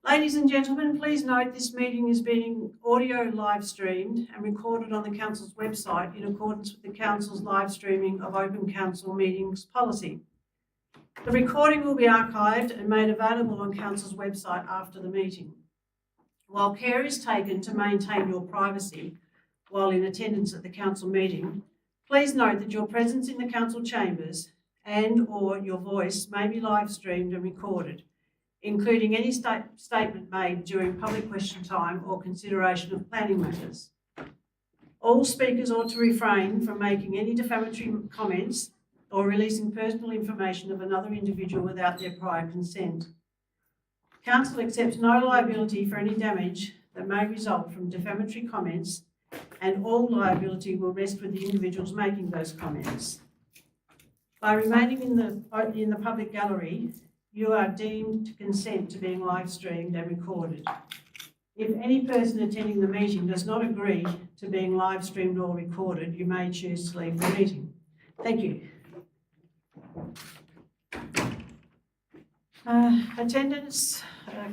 Ladies and gentlemen, please note this meeting is being audio live streamed and recorded on the Council's website in accordance with the Council's live streaming of Open Council meetings policy. The recording will be archived and made available on Council's website after the meeting. While care is taken to maintain your privacy while in attendance at the Council meeting, please note that your presence in the Council chambers and/or your voice may be live streamed and recorded, including any statement made during public question time or consideration of planning matters. All speakers ought to refrain from making any defamatory comments or releasing personal information of another individual without their prior consent. Council accepts no liability for any damage that may result from defamatory comments, and all liability will rest with the individuals making those comments. By remaining in the public gallery, you are deemed to consent to being live streamed and recorded. If any person attending the meeting does not agree to being live streamed or recorded, you may choose to leave the meeting. Thank you. Attendance,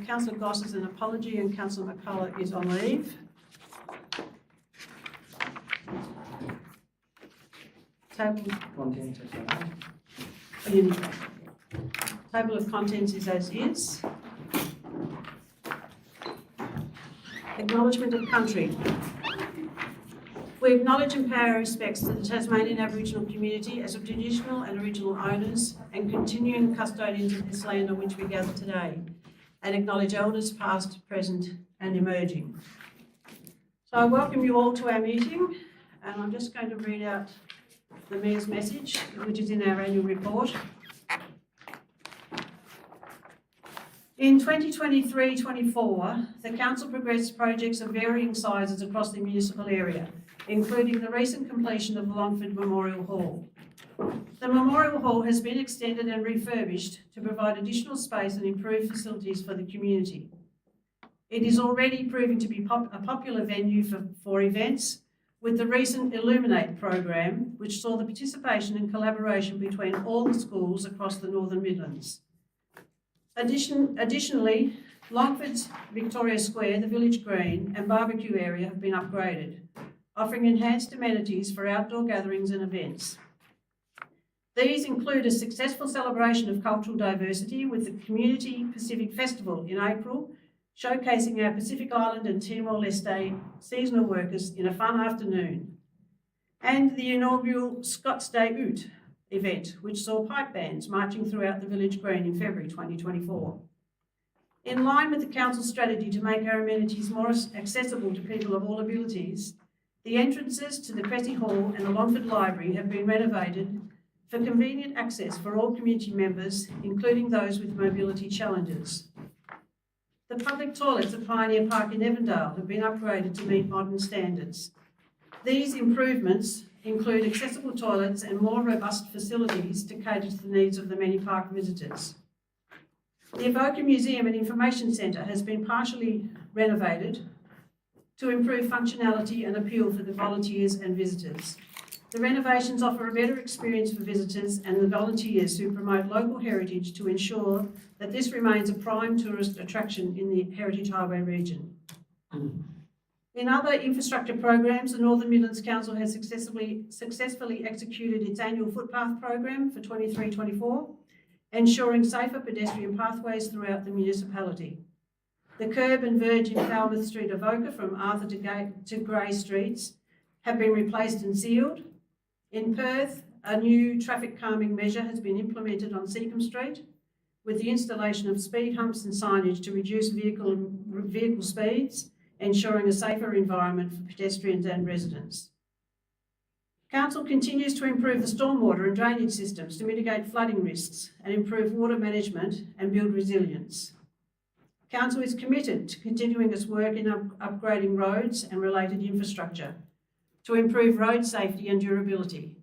Councillor Goss is an apology and Councillor McCullough is on leave. Table of contents is as is. Acknowledgement of country. We acknowledge and pay our respects to the Tasmanian Aboriginal community as of traditional and original owners and continuing custodians of this land on which we gather today. and acknowledge elders past, present and emerging. So I welcome you all to our meeting, and I'm just going to read out the Mayor's message, which is in our annual report. In 2023-24, the Council progressed projects of varying sizes across the municipal area, including the recent completion of the Longford Memorial Hall. The Memorial Hall has been extended and refurbished to provide additional space and improved facilities for the community. It is already proving to be a popular venue for events, with the recent Illuminate program, which saw the participation and collaboration between all the schools across the Northern Midlands. Additionally, Longford's Victoria Square, the Village Green and barbecue area have been upgraded, offering enhanced amenities for outdoor gatherings and events. These include a successful celebration of cultural diversity with the Community Pacific Festival in April, showcasing our Pacific Island and Timor-Leste seasonal workers in a fun afternoon, and the inaugural Scots Day Oot event, which saw pipe bands marching throughout the Village Green in February 2024. In line with the Council's strategy to make our amenities more accessible to people of all abilities, the entrances to the Cressy Hall and the Longford Library have been renovated for convenient access for all community members, including those with mobility challenges. The public toilets at Pioneer Park in Evandale have been upgraded to meet modern standards. These improvements include accessible toilets and more robust facilities to cater to the needs of the many park visitors. The Evoca Museum and Information Centre has been partially renovated to improve functionality and appeal for the volunteers and visitors. The renovations offer a better experience for visitors and the volunteers who promote local heritage to ensure that this remains a prime tourist attraction in the Heritage Highway region. In other infrastructure programs, the Northern Midlands Council has successfully executed its annual footpath program for 23-24, ensuring safer pedestrian pathways throughout the municipality. The curb and verge in Falmouth Street, Avoca, from Arthur to Grey Streets have been replaced and sealed. In Perth, a new traffic calming measure has been implemented on Seacombe Street, with the installation of speed humps and signage to reduce vehicle speeds, ensuring a safer environment for pedestrians and residents. Council continues to improve the stormwater and drainage systems to mitigate flooding risks and improve water management and build resilience. Council is committed to continuing its work in upgrading roads and related infrastructure to improve road safety and durability,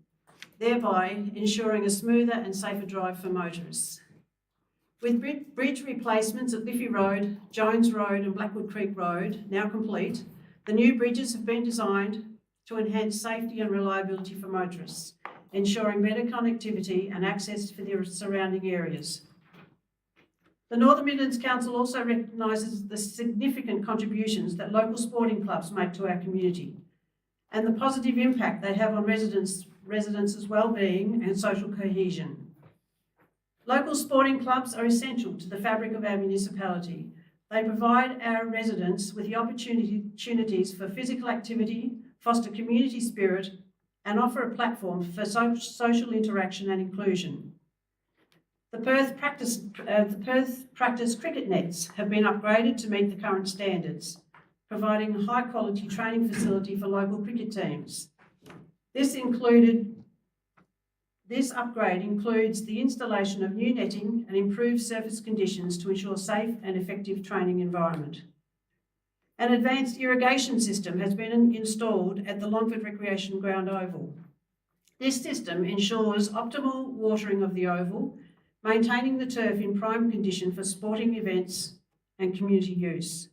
thereby ensuring a smoother and safer drive for motorists. With bridge replacements at Liffey Road, Jones Road and Blackwood Creek Road now complete, the new bridges have been designed to enhance safety and reliability for motorists, ensuring better connectivity and access for the surrounding areas. The Northern Midlands Council also recognises the significant contributions that local sporting clubs make to our community and the positive impact they have on residents' well-being and social cohesion. Local sporting clubs are essential to the fabric of our municipality. They provide our residents with the opportunities for physical activity, foster community spirit, and offer a platform for social interaction and inclusion. The Perth practice cricket nets have been upgraded to meet the current standards, providing a high-quality training facility for local cricket teams. This upgrade includes the installation of new netting and improved surface conditions to ensure safe and effective training environment. An advanced irrigation system has been installed at the Longford Recreation Ground Oval. This system ensures optimal watering of the oval, maintaining the turf in prime condition for sporting events and community use.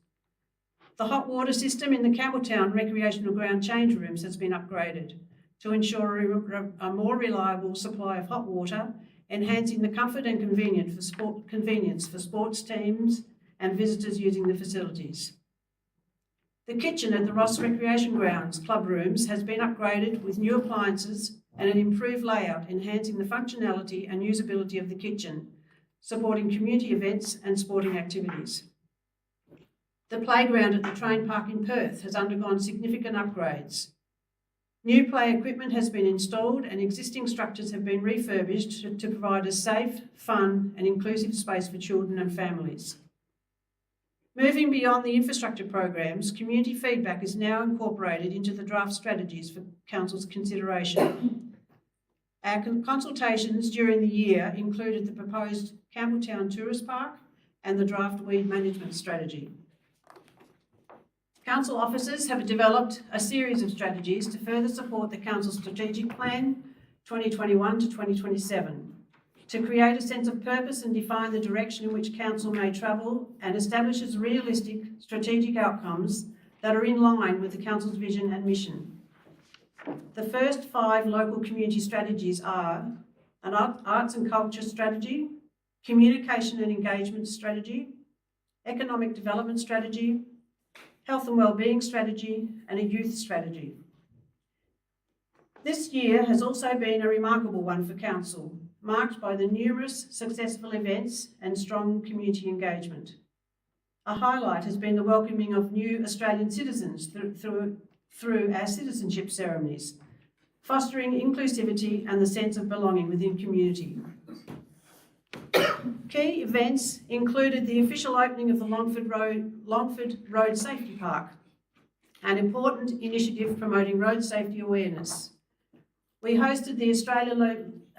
The hot water system in the Campbelltown Recreational Ground change rooms has been upgraded to ensure a more reliable supply of hot water, enhancing the comfort and convenience for sports teams and visitors using the facilities. The kitchen at the Ross Recreation Grounds club rooms has been upgraded with new appliances and an improved layout, enhancing the functionality and usability of the kitchen, supporting community events and sporting activities. The playground at the Train Park in Perth has undergone significant upgrades. New play equipment has been installed and existing structures have been refurbished to provide a safe, fun and inclusive space for children and families. Moving beyond the infrastructure programs, community feedback is now incorporated into the draft strategies for Council's consideration. Our consultations during the year included the proposed Campbelltown Tourist Park and the draft weed management strategy. Council officers have developed a series of strategies to further support the Council's strategic plan 2021 to 2027, to create a sense of purpose and define the direction in which Council may travel and establishes realistic strategic outcomes that are in line with the Council's vision and mission. The first 5 local community strategies are an arts and culture strategy, communication and engagement strategy, economic development strategy, health and wellbeing strategy, and a youth strategy. This year has also been a remarkable one for Council, marked by the numerous successful events and strong community engagement. A highlight has been the welcoming of new Australian citizens through our citizenship ceremonies, fostering inclusivity and the sense of belonging within community. Key events included the official opening of the Longford Road Safety Park, an important initiative promoting road safety awareness. We hosted the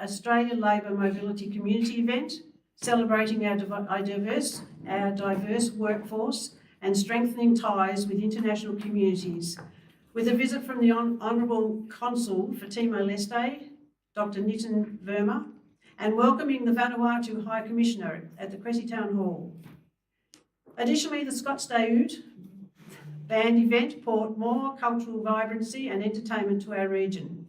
Australia Labour Mobility Community event, celebrating our diverse workforce and strengthening ties with international communities, with a visit from the Honourable Consul for Timor-Leste, Dr. Nitin Verma, and welcoming the Vanuatu High Commissioner at the Cressy Town Hall. Additionally, the Scottsdale band event brought more cultural vibrancy and entertainment to our region,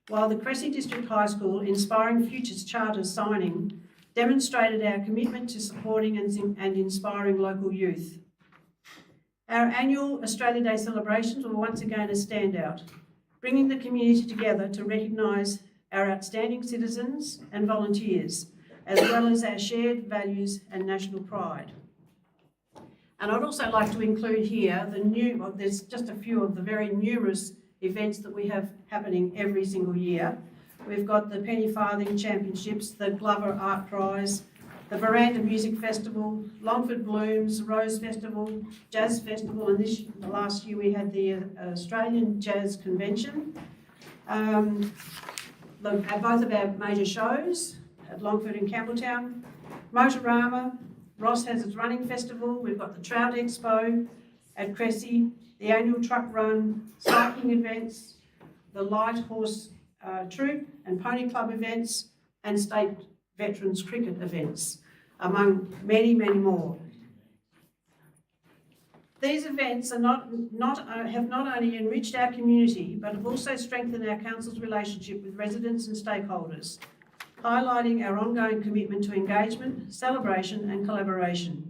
while the Cressy District High School Inspiring Futures Charter signing demonstrated our commitment to supporting and inspiring local youth. Our annual Australia Day celebrations were once again a standout, bringing the community together to recognise our outstanding citizens and volunteers, as well as our shared values and national pride. And I'd also like to include here there's just a few of the very numerous events that we have happening every single year. We've got the Penny Farthing Championships, the Glover Art Prize, the Veranda Music Festival, Longford Blooms, Rose Festival, Jazz Festival, and last year we had the Australian Jazz Convention. At both of our major shows at Longford and Campbelltown, Motorama, Ross has its running festival, we've got the Trout Expo at Cressy, the annual truck run, cycling events, the light horse troop and pony club events, and state veterans cricket events, among many, many more. These events have not only enriched our community, but have also strengthened our council's relationship with residents and stakeholders, highlighting our ongoing commitment to engagement, celebration and collaboration.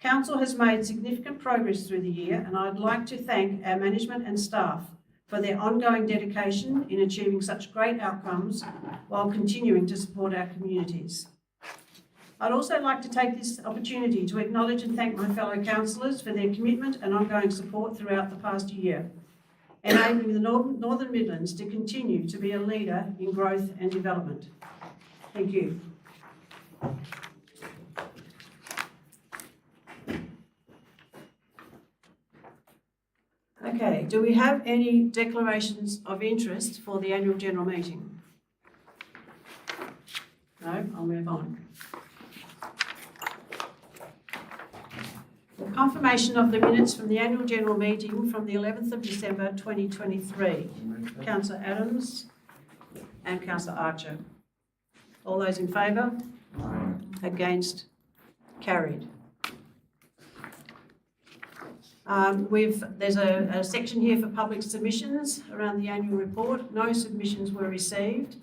Council has made significant progress through the year, and I'd like to thank our management and staff for their ongoing dedication in achieving such great outcomes while continuing to support our communities. I'd also like to take this opportunity to acknowledge and thank my fellow councillors for their commitment and ongoing support throughout the past year, enabling the Northern Midlands to continue to be a leader in growth and development. Thank you. Okay, do we have any declarations of interest for the annual general meeting? No, I'll move on. The confirmation of the minutes from the annual general meeting from the 11th of December 2023. Councillor Adams and Councillor Archer. All those in favour? Aye. Against? Carried. There's a section here for public submissions around the annual report. No submissions were received.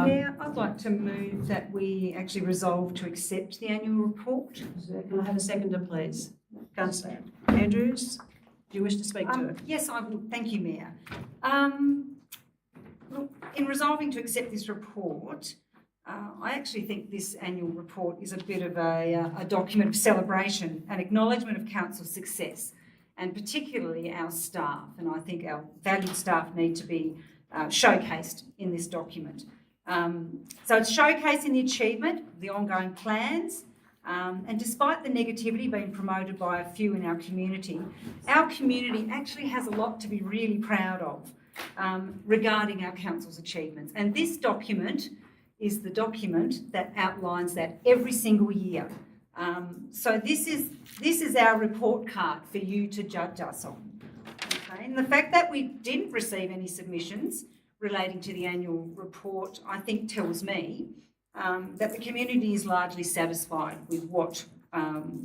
Yeah, I'd like to move that we actually resolve to accept the annual report. Can I have a seconder, please? Councillor Andrews, do you wish to speak to it? Yes, I would. Thank you, Mayor. Look, in resolving to accept this report, I actually think this annual report is a bit of a document of celebration and acknowledgement of council's success, and particularly our staff. And I think our valued staff need to be showcased in this document. So it's showcasing the achievement, the ongoing plans, And despite the negativity being promoted by a few in our community actually has a lot to be really proud of regarding our council's achievements. And this document is the document that outlines that every single year. So this is our report card for you to judge us on. Okay? And the fact that we didn't receive any submissions relating to the annual report, I think tells me that the community is largely satisfied with what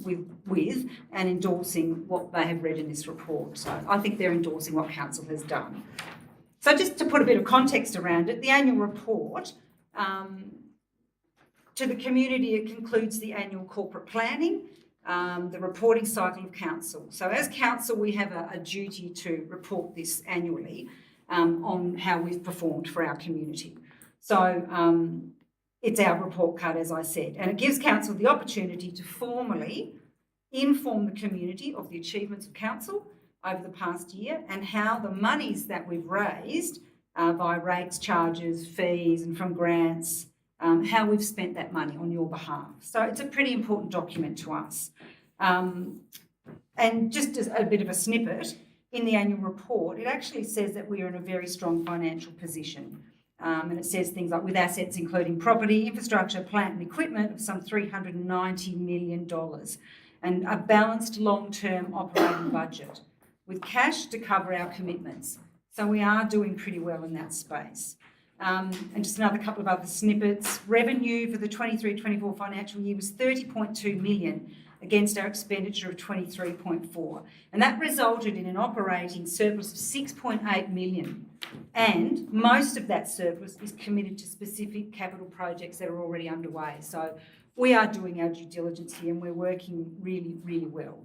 with and endorsing what they have read in this report. So I think they're endorsing what council has done. So just to put a bit of context around it, the annual report to the community, it concludes the annual corporate planning, the reporting cycle of council. So as council, we have a duty to report this annually on how we've performed for our community. So it's our report card, as I said, and it gives council the opportunity to formally inform the community of the achievements of council over the past year and how the monies that we've raised by rates, charges, fees and from grants, how we've spent that money on your behalf. So it's a pretty important document to us. And just as a bit of a snippet, in the annual report, it actually says that we are in a very strong financial position. And it says things like with assets including property, infrastructure, plant and equipment of some $390 million and a balanced long-term operating budget with cash to cover our commitments. So we are doing pretty well in that space. And just another couple of other snippets. Revenue for the 23-24 financial year was $30.2 million against our expenditure of 23.4. And that resulted in an operating surplus of 6.8 million. And most of that surplus is committed to specific capital projects that are already underway. So we are doing our due diligence here and we're working really, really well.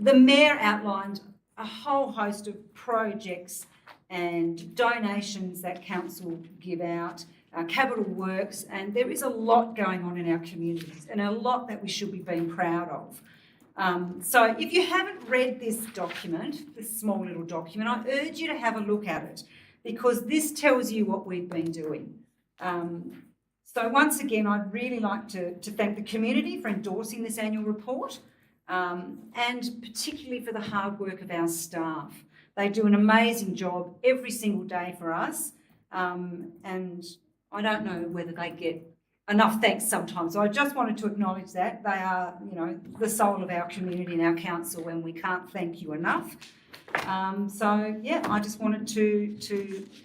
The Mayor outlined a whole host of projects and donations that council give out, capital works, and there is a lot going on in our communities and a lot that we should be being proud of. So if you haven't read this document, this small little document, I urge you to have a look at it because this tells you what we've been doing. So once again, I'd really like to thank the community for endorsing this annual report and particularly for the hard work of our staff. They do an amazing job every single day for us, and I don't know whether they get enough thanks sometimes. So I just wanted to acknowledge that. They are, the soul of our community and our council, and we can't thank you enough. So, yeah, I just wanted to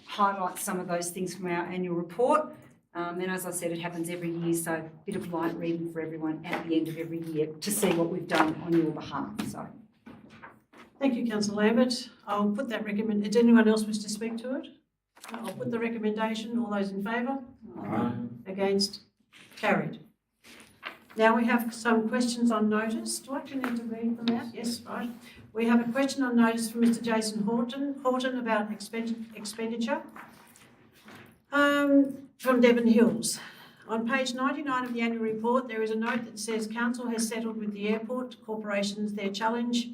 highlight some of those things from our annual report. And as I said, it happens every year, so a bit of light reading for everyone at the end of every year to see what we've done on your behalf. So. Thank you, Councillor Lambert. I'll put that recommendation. Does anyone else wish to speak to it? I'll put the recommendation. All those in favour? Aye. Against? Carried. Now we have some questions on notice. Do I actually need to read them out? Yes, right. We have a question on notice from Mr. Jason Horton about expenditure from Devon Hills. On page 99 of the annual report, there is a note that says Council has settled with the airport corporations their challenge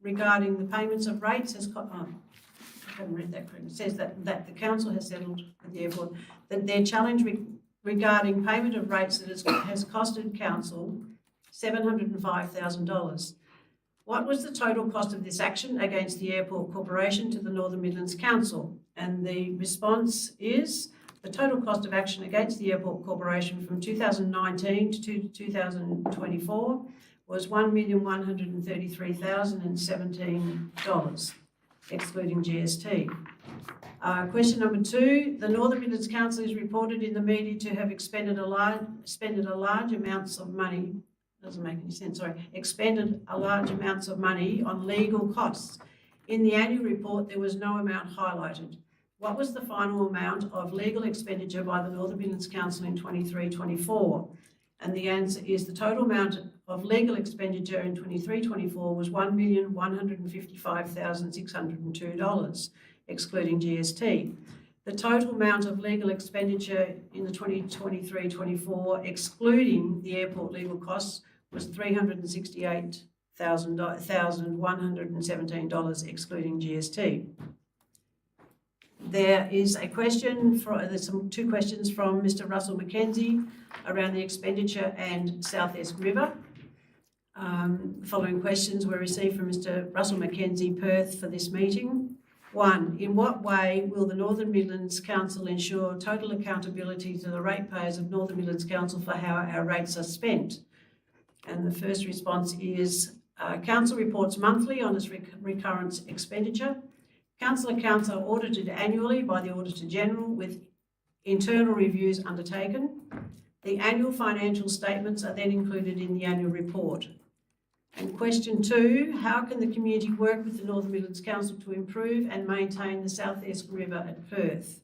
regarding the payments of rates has I haven't read that correctly. It says that the council has settled with the airport that their challenge regarding payment of rates that has costed council $705,000. What was the total cost of this action against the airport corporation to the Northern Midlands Council? And the response is the total cost of action against the airport corporation from 2019 to 2024 was $1,133,017, excluding GST. Question number 2, the Northern Midlands Council is reported in the media to have expended a large amounts of money, doesn't make any sense, expended a large amounts of money on legal costs. In the annual report, there was no amount highlighted. What was the final amount of legal expenditure by the Northern Midlands Council in 23-24? And the answer is the total amount of legal expenditure in 23-24 was $1,155,602, excluding GST. The total amount of legal expenditure in the 2023-24, excluding the airport legal costs, was $368,117, excluding GST. There is a question there's two questions from Mr. Russell Mackenzie around the expenditure and South Esk River. The following questions were received from Mr. Russell Mackenzie, Perth, for this meeting. 1. In what way will the Northern Midlands Council ensure total accountability to the ratepayers of Northern Midlands Council for how our rates are spent? And the first response is, Council reports monthly on its recurrent expenditure. Council accounts are audited annually by the Auditor General with internal reviews undertaken. The annual financial statements are then included in the annual report. And question 2, how can the community work with the Northern Midlands Council to improve and maintain the South Esk River at Perth?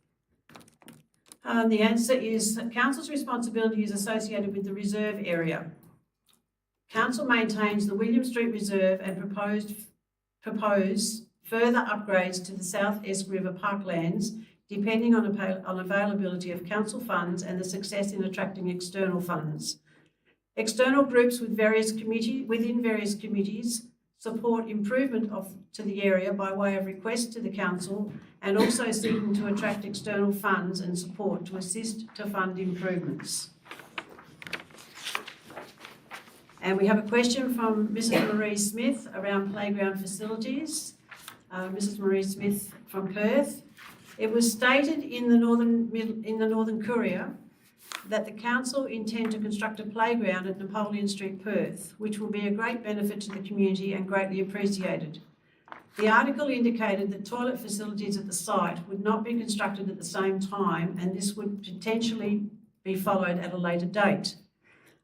The answer is that Council's responsibility is associated with the reserve area. Council maintains the William Street Reserve and propose further upgrades to the South Esk River parklands depending on availability of council funds and the success in attracting external funds. External groups within various committees support improvement to the area by way of request to the council and also seeking to attract external funds and support to assist to fund improvements. And we have a question from Mrs. Marie Smith around playground facilities. Mrs. Marie Smith from Perth. It was stated in the Northern Courier that the council intend to construct a playground at Napoleon Street, Perth, which will be a great benefit to the community and greatly appreciated. The article indicated that toilet facilities at the site would not be constructed at the same time, and this would potentially be followed at a later date.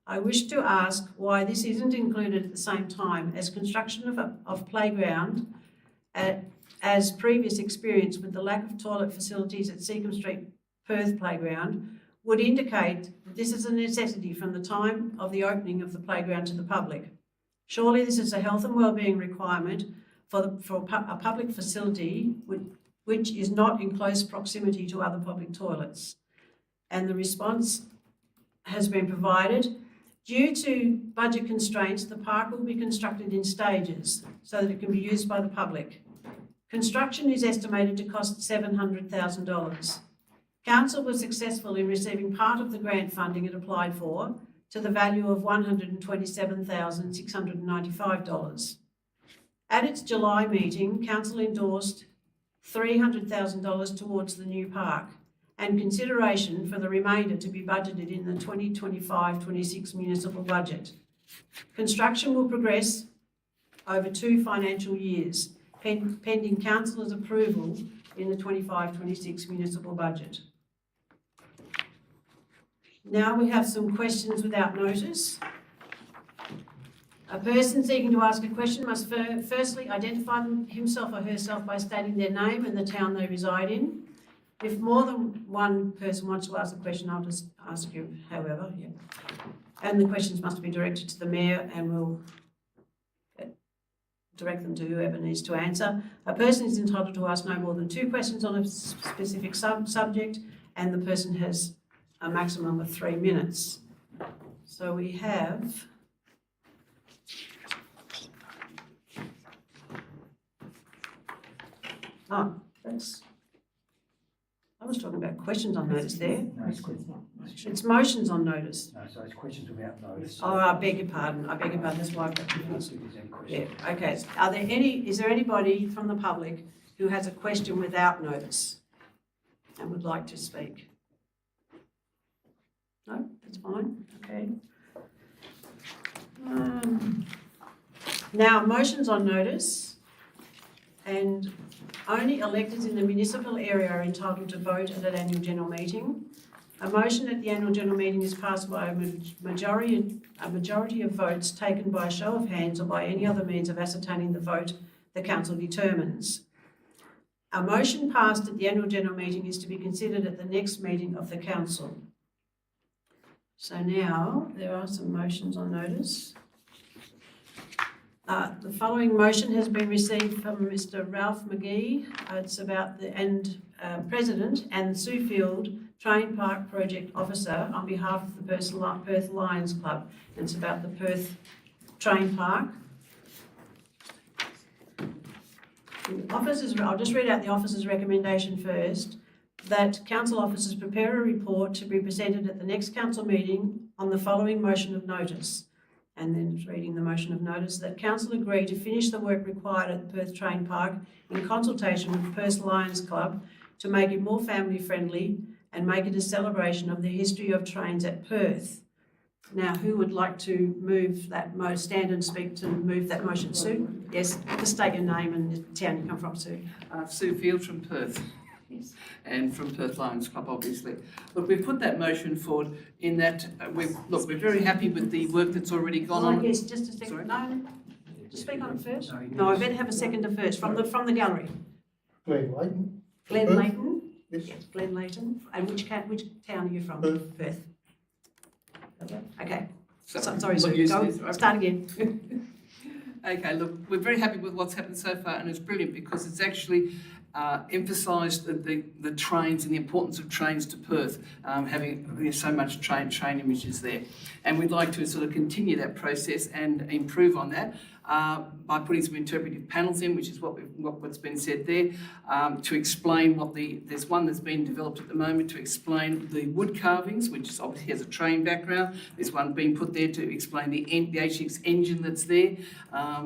I wish to ask why this isn't included at the same time, as construction of playground, as previous experience with the lack of toilet facilities at Seacombe Street, Perth Playground, would indicate that this is a necessity from the time of the opening of the playground to the public. Surely this is a health and wellbeing requirement for a public facility which is not in close proximity to other public toilets. And the response has been provided. Due to budget constraints, the park will be constructed in stages so that it can be used by the public. Construction is estimated to cost $700,000. Council was successful in receiving part of the grant funding it applied for to the value of $127,695. At its July meeting, Council endorsed $300,000 towards the new park and consideration for the remainder to be budgeted in the 2025-26 municipal budget. Construction will progress over 2 financial years, pending Council's approval in the 25-26 municipal budget. Now we have some questions without notice. A person seeking to ask a question must firstly identify himself or herself by stating their name and the town they reside in. If more than one person wants to ask a question, I'll just ask you however. Yeah. And the questions must be directed to the Mayor and we'll direct them to whoever needs to answer. A person is entitled to ask no more than 2 questions on a specific subject, and the person has a maximum of 3 minutes. So we have I was talking about questions on notice there. No, it's questions. It's motions on notice. No, so it's questions without notice. Oh, I beg your pardon. That's why I've got confused. Yeah, okay. Is there anybody from the public who has a question without notice and would like to speak? No, that's fine. Okay. Now, motions on notice, and only electors in the municipal area are entitled to vote at an annual general meeting. A motion at the annual general meeting is passed by a majority of votes taken by a show of hands or by any other means of ascertaining the vote the council determines. A motion passed at the annual general meeting is to be considered at the next meeting of the council. So now there are some motions on notice. The following motion has been received from Mr. Ralph McGee. It's about the President and Sue Field Train Park Project Officer on behalf of the Perth Lions Club. And it's about the Perth Train Park. I'll just read out the officers' recommendation first, that council officers prepare a report to be presented at the next council meeting on the following motion of notice. And then it's reading the motion of notice, that council agree to finish the work required at the Perth Train Park in consultation with Perth Lions Club to make it more family friendly and make it a celebration of the history of trains at Perth. Now, who would like to move that stand and speak to move that motion? Sue? Yes, just state your name and the town you come from, Sue. Sue Field from Perth. Yes. And from Perth Lions Club, obviously. Look, we've put that motion forward in that we're very happy with the work that's already gone on. Yes, just a second. Sorry? No, just speak on it first. No, I better have a seconder first from the gallery. Glenn Layton. Glenn Perth? Layton. Yes. Yes, Glenn Layton. And which town are you from? Perth. Okay. So, Sorry, look, Sue. you- Go. right. Start again. Okay, look, we're very happy with what's happened so far, and it's brilliant because it's actually emphasised the trains and the importance of trains to Perth, having so much train images there. And we'd like to sort of continue that process and improve on that by putting some interpretive panels in, which is what's been said there, to explain there's one that's been developed at the moment to explain the wood carvings, which is obviously has a train background. There's one being put there to explain the HX engine that's there,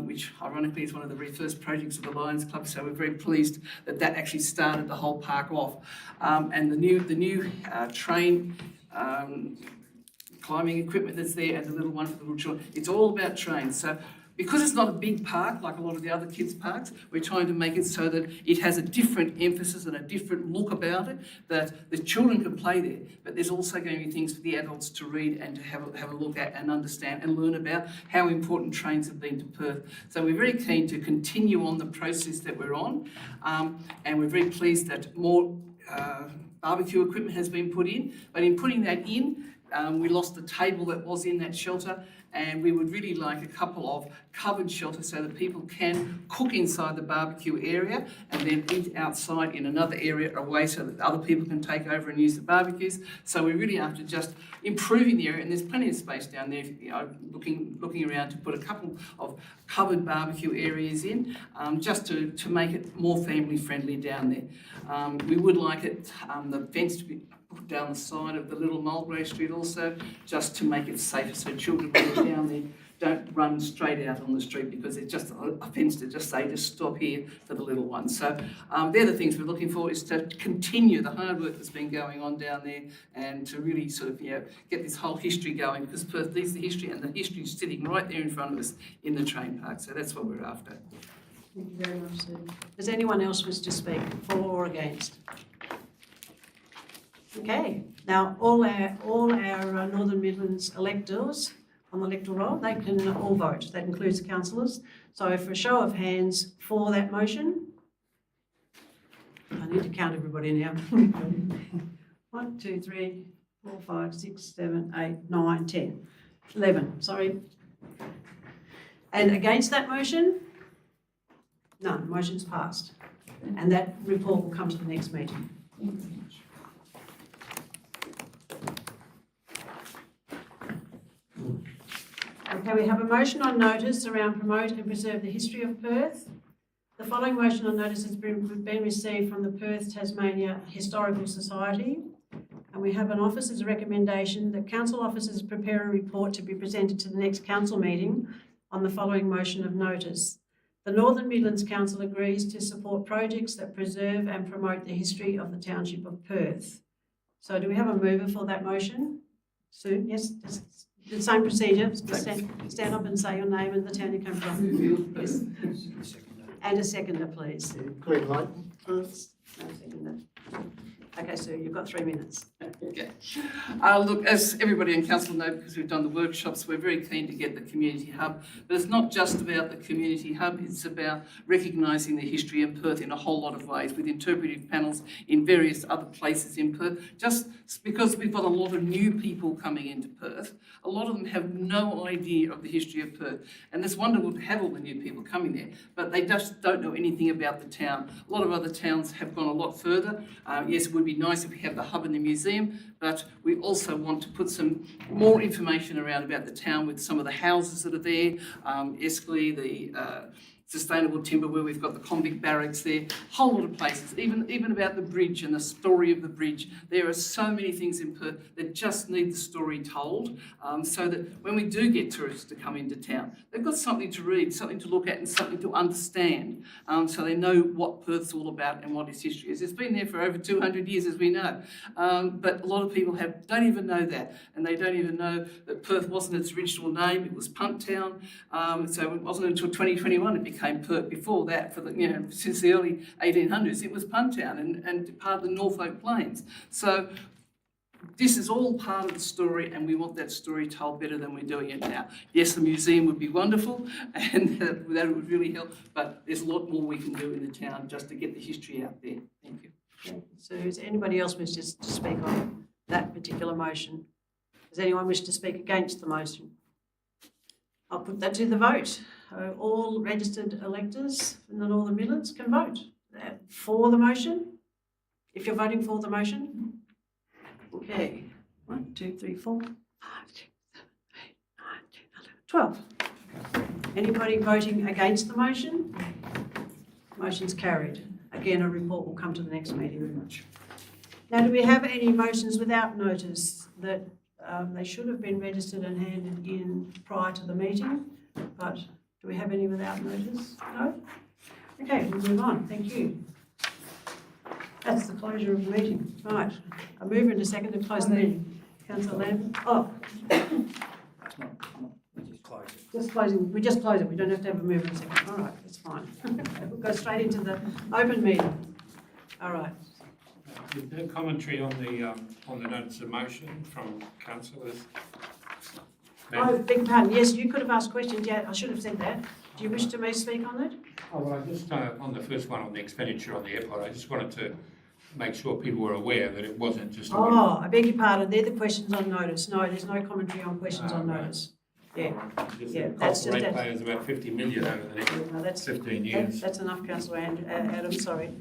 which ironically is one of the very first projects of the Lions Club. So we're very pleased that actually started the whole park off. And the new train climbing equipment that's there and the little one for the little children. It's all about trains. So because it's not a big park like a lot of the other kids' parks, we're trying to make it so that it has a different emphasis and a different look about it, that the children can play there, but there's also going to be things for the adults to read and to have a look at and understand and learn about how important trains have been to Perth. So we're very keen to continue on the process that we're on, and we're very pleased that more barbecue equipment has been put in, but in putting that in, we lost the table that was in that shelter, and we would really like a couple of covered shelters so that people can cook inside the barbecue area and then eat outside in another area away so that other people can take over and use the barbecues. So we're really after just improving the area, and there's plenty of space down there, looking around to put a couple of covered barbecue areas in, just to make it more family friendly down there. We would like it, the fence to be put down the side of the little Mulgrave Street also, just to make it safer so children when they're down there don't run straight out on the street, because it's just a fence to just say, just stop here for the little ones. So they're the things we're looking for, is to continue the hard work that's been going on down there and to really sort of, get this whole history going, because Perth needs the history, and the history is sitting right there in front of us in the train park. So that's what we're after. Thank you very much, Sue. Does anyone else wish to speak for or against? Okay, now all our Northern Midlands electors on the electoral roll, they can all vote. That includes the councillors. So for a show of hands for that motion, I need to count everybody now. 1, 2, 3, 4, 5, 6, 7, 8, 9, 10, 11, sorry. And against that motion? None, motion's passed. And that report will come to the next meeting. Okay, we have a motion on notice around promote and preserve the history of Perth. The following motion on notice has been received from the Perth Tasmania Historical Society. And we have an officer's recommendation that council officers prepare a report to be presented to the next council meeting on the following motion of notice. The Northern Midlands Council agrees to support projects that preserve and promote the history of the township of Perth. So do we have a mover for that motion? Sue, yes? The same procedure, just stand up and say your name and the town you come from. Yes. And a seconder, please. Glenn Layton. Perth. No seconder. Okay, Sue, you've got 3 minutes. Okay. Look, as everybody in council know, because we've done the workshops, we're very keen to get the community hub. But it's not just about the community hub, it's about recognising the history in Perth in a whole lot of ways, with interpretive panels in various other places in Perth. Just because we've got a lot of new people coming into Perth, a lot of them have no idea of the history of Perth. And it's wonderful to have all the new people coming there, but they just don't know anything about the town. A lot of other towns have gone a lot further. Yes, it would be nice if we have the hub in the museum, but we also want to put some more information around about the town with some of the houses that are there, Escley, sustainable timber where we've got the convict barracks there, a whole lot of places, even about the bridge and the story of the bridge. There are so many things in Perth that just need the story told, so that when we do get tourists to come into town, they've got something to read, something to look at and something to understand, so they know what Perth's all about and what its history is. It's been there for over 200 years, as we know, but a lot of people don't even know that, and they don't even know that Perth wasn't its original name. It was Punt Town, so it wasn't until 2021 it became Perth. Before that, since the early 1800s, it was Punt Town and part of the Norfolk Plains. So this is all part of the story, and we want that story told better than we're doing it now. Yes, the museum would be wonderful, and that would really help, but there's a lot more we can do in the town just to get the history out there. Thank you. So does anybody else wish to speak on that particular motion? Does anyone wish to speak against the motion? I'll put that to the vote. All registered electors in the Northern Midlands can vote for the motion, if you're voting for the motion. Okay, 1, 2, 3, 4, 5, 6, 7, 8, 9, 10, 11, 12. Anybody voting against the motion? Motion's carried. Again, a report will come to the next meeting. Very much. Now, do we have any motions without notice that they should have been registered and handed in prior to the meeting, but do we have any without notice? No? Okay, we'll move on. Thank you. That's the closure of the meeting. Right. I move into second to close the meeting. Councillor Lambert. Oh, We just close it. just closing. We just close it. We don't have to have a move in a second. All right, that's fine. We'll go straight into the open meeting. All right. Is there commentary on the notice of motion from councillors? Oh, big pardon. Yes, you could have asked questions. Yeah, I should have said that. Do you wish to speak on that? Oh, well, I just, on the first one on the expenditure on the airport, I just wanted to make sure people were aware that it wasn't just a... Oh, I beg your pardon. They're the questions on notice. No, there's no commentary on questions on right. notice. Yeah. Just Yeah, the that's cost just ratepayers about 50 million over the next No, that's 15 years. That's enough, Councillor Adam, sorry.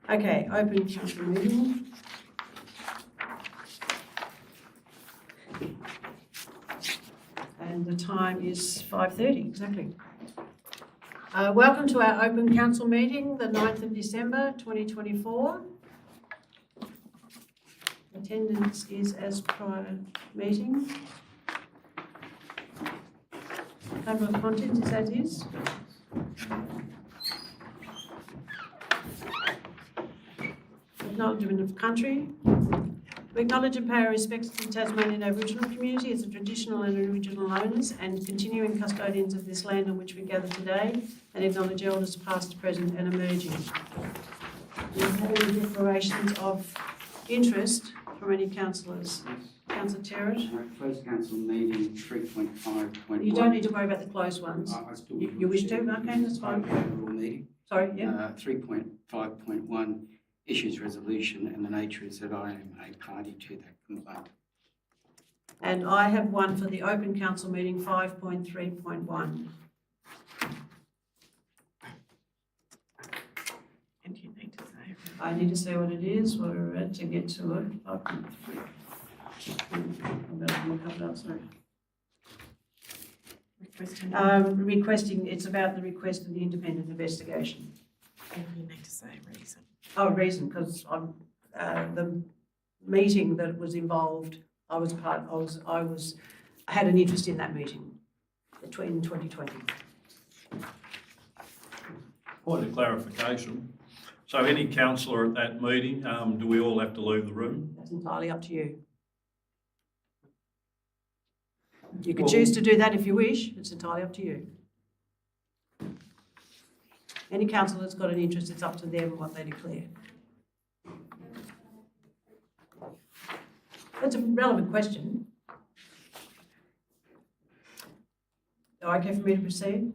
Okay, open council meeting. And the time is 5:30, exactly. Welcome to our open council meeting, the 9th of December 2024. Attendance is as prior meeting. Table of contents is as is. Acknowledgement of country. We acknowledge and pay our respects to the Tasmanian Aboriginal community as the traditional and original owners and continuing custodians of this land on which we gather today, and acknowledge elders past, present and emerging. Do you have any declarations of interest from any councillors? Councillor Terrett? Closed council meeting 3.5.1. You don't need to worry about the closed ones. I still You wish to? Okay, that's fine. Overall meeting. Sorry, yeah? 3.5.1 issues resolution, and the nature is that I am a party to that complaint. And I have one for the open council meeting 5.3.1. And you need to say. I need to say what it is, what we're at to get to it. 5.3. I'm going to look it up, sorry. Requesting, it's about the request of the independent investigation. And you need to say reason. Oh, reason, because on the meeting that was involved, I had an interest in that meeting between 2020. Point of clarification. So any councillor at that meeting, do we all have to leave the room? That's entirely up to you. You can choose to do that if you wish. It's entirely up to you. Any councillor that's got an interest, it's up to them what they declare. That's a relevant question. Okay for me to proceed?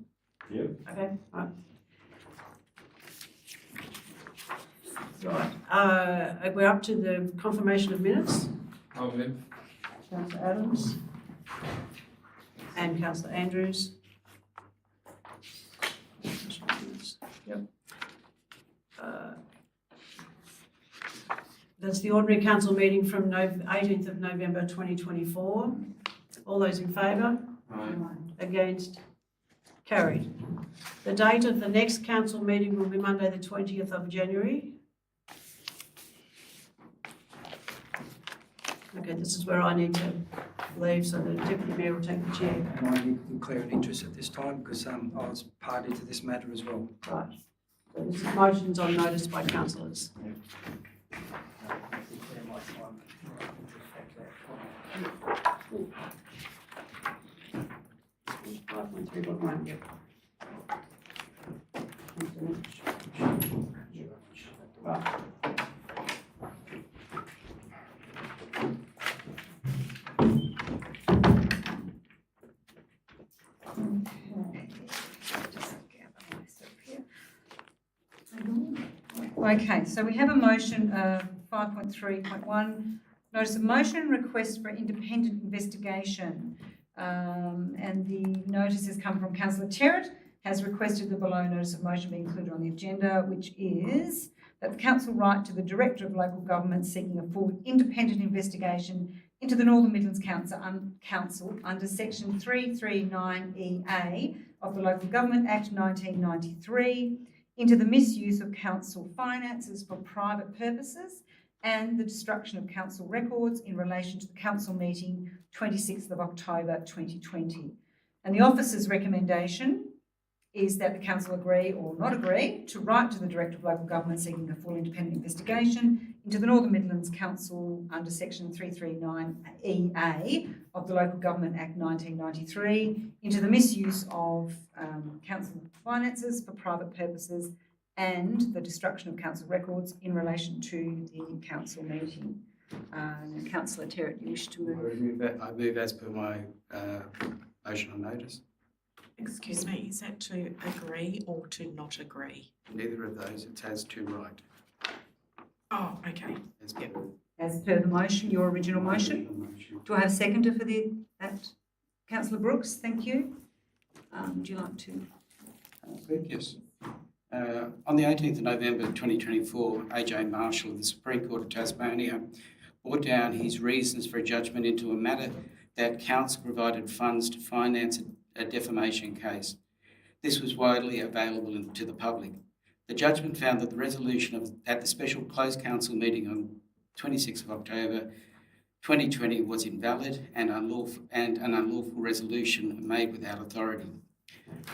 Yep. Okay, right. Right, we're up to the confirmation of minutes. I'll move. Councillor Adams and Councillor Andrews. Yep. That's the ordinary council meeting from 18th of November 2024. All those in favour? Against? Carried. The date of the next council meeting will be Monday, the 20th of January. Okay, this is where I need to leave, so the Deputy Mayor will take the chair. And I need to declare an interest at this time because I was party to this matter as well. Right. So this is motions on notice by councillors. Declare my time. Right. Okay, so we have a motion, 5.3.1, notice of motion request for independent investigation. And the notice has come from Councillor Terrett, has requested the below notice of motion be included on the agenda, which is that the council write to the Director of Local Government seeking a full independent investigation into the Northern Midlands Council under section 339EA of the Local Government Act 1993 into the misuse of council finances for private purposes and the destruction of council records in relation to the council meeting 26th of October 2020. And the officer's recommendation is that the council agree or not agree to write to the Director of Local Government seeking a full independent investigation into the Northern Midlands Council under section 339EA of the Local Government Act 1993 into the misuse of council finances for private purposes and the destruction of council records in relation to the council meeting. Councillor Terrett, you wish to move? I move as per my motion on notice. Excuse me, is that to agree or to not agree? Neither of those, it has to write. Oh, okay. As per As per the motion, your original motion. Do I have a seconder for that? Councillor Brooks, thank you. Would you like to? Yes. On the 18th of November 2024, AJ Marshall of the Supreme Court of Tasmania brought down his reasons for a judgment into a matter that council provided funds to finance a defamation case. This was widely available to the public. The judgment found that the resolution at the special closed council meeting on 26th of October 2020 was invalid and an unlawful resolution made without authority.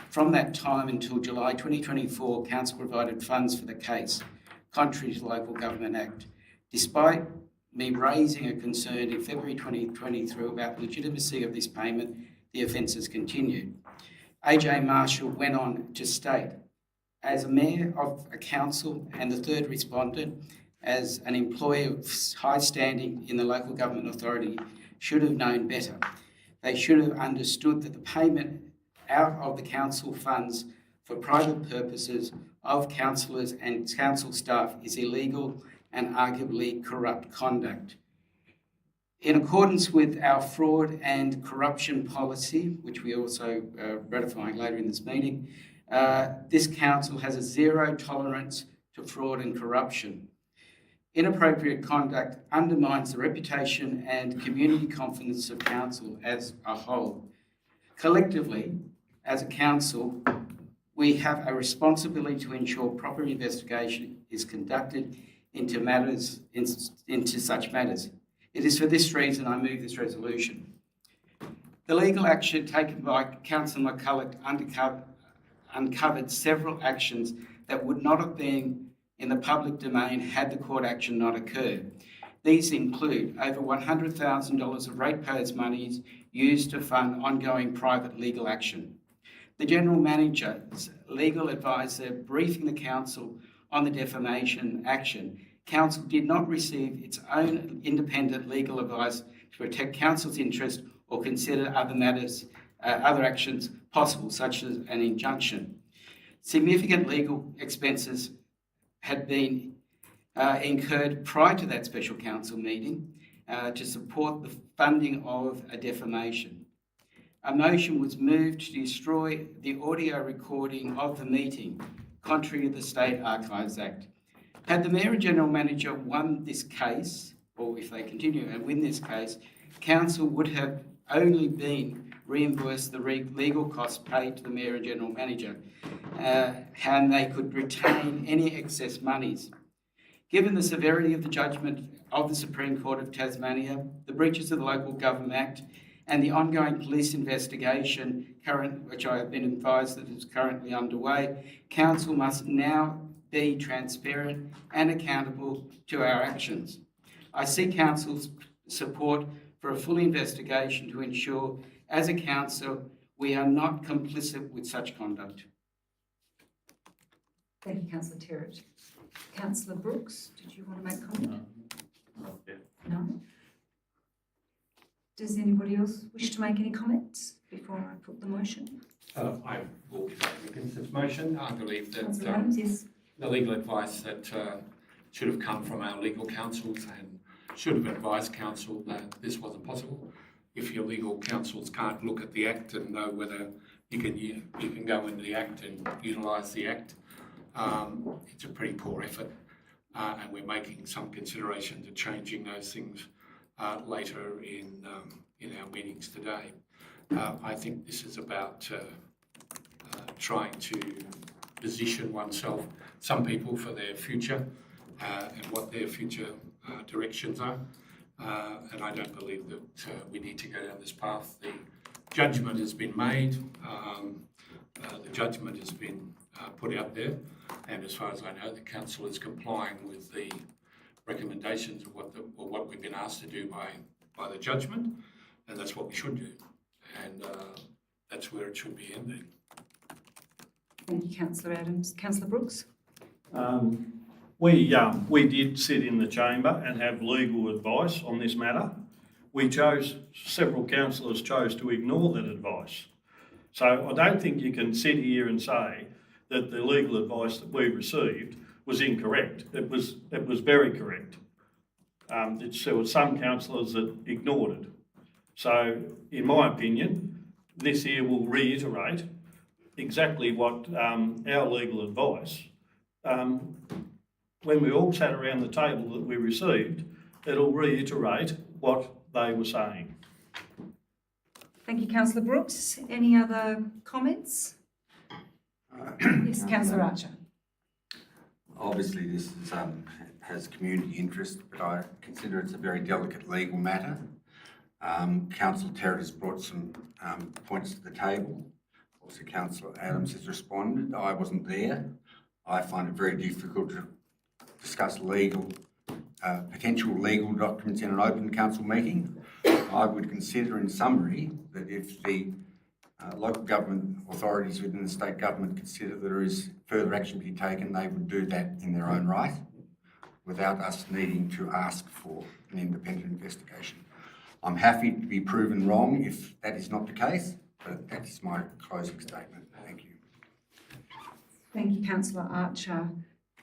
From that time until July 2024, council provided funds for the case, contrary to the Local Government Act. Despite me raising a concern in February 2023 about the legitimacy of this payment, the offences continued. AJ Marshall went on to state, as a mayor of a council and the third respondent, as an employee of high standing in the local government authority, should have known better. They should have understood that the payment out of the council funds for private purposes of councillors and council staff is illegal and arguably corrupt conduct. In accordance with our fraud and corruption policy, which we also ratifying later in this meeting, this council has a zero tolerance to fraud and corruption. Inappropriate conduct undermines the reputation and community confidence of council as a whole. Collectively, as a council, we have a responsibility to ensure proper investigation is conducted into such matters. It is for this reason I move this resolution. The legal action taken by Councillor McCulloch uncovered several actions that would not have been in the public domain had the court action not occurred. These include over $100,000 of ratepayers' monies used to fund ongoing private legal action. The General Manager's legal advisor briefing the Council on the defamation action. Council did not receive its own independent legal advice to protect Council's interest or consider other actions possible, such as an injunction. Significant legal expenses had been incurred prior to that special council meeting to support the funding of a defamation. A motion was moved to destroy the audio recording of the meeting, contrary to the State Archives Act. Had the Mayor and General Manager won this case, or if they continue and win this case, Council would have only been reimburse the legal costs paid to the Mayor and General Manager, and they could retain any excess monies. Given the severity of the judgment of the Supreme Court of Tasmania, the breaches of the Local Government Act, and the ongoing police investigation, which I have been advised that is currently underway, Council must now be transparent and accountable to our actions. I seek Council's support for a full investigation to ensure, as a Council, we are not complicit with such conduct. Thank you, Councillor Terrett. Councillor Brooks, did you want to make comment? No? Does anybody else wish to make any comments before I put the motion? I will vote against this motion. I believe that Councillor Adams, yes. the legal advice that should have come from our legal counsels and should have advised council that this wasn't possible. If your legal counsels can't look at the Act and know whether you can go into the Act and utilise the Act, it's a pretty poor effort, and we're making some consideration to changing those things later in our meetings today. I think this is about trying to position oneself, some people, for their future and what their future directions are. And I don't believe that we need to go down this path. The judgment has been made, the judgment has been put out there, and as far as I know, the council is complying with the recommendations of what we've been asked to do by the judgment, and that's what we should do, and that's where it should be ending. Thank you, Councillor Adams. Councillor Brooks? We did sit in the chamber and have legal advice on this matter. Several councillors chose to ignore that advice. So I don't think you can sit here and say that the legal advice that we received was incorrect. It was very correct. There were some councillors that ignored it. So, in my opinion, this here will reiterate exactly what our legal advice, when we all sat around the table that we received, it'll reiterate what they were saying. Thank you, Councillor Brooks. Any other comments? Yes, Councillor Archer. Obviously, this is, has community interest, but I consider it's a very delicate legal matter. Councillor Terrett has brought some points to the table. Also, Councillor Adams has responded. I wasn't there. I find it very difficult to discuss potential legal documents in an open council meeting. I would consider, in summary, that if the local government authorities within the state government consider there is further action to be taken, they would do that in their own right without us needing to ask for an independent investigation. I'm happy to be proven wrong if that is not the case, but that is my closing statement. Thank you. Thank you, Councillor Archer.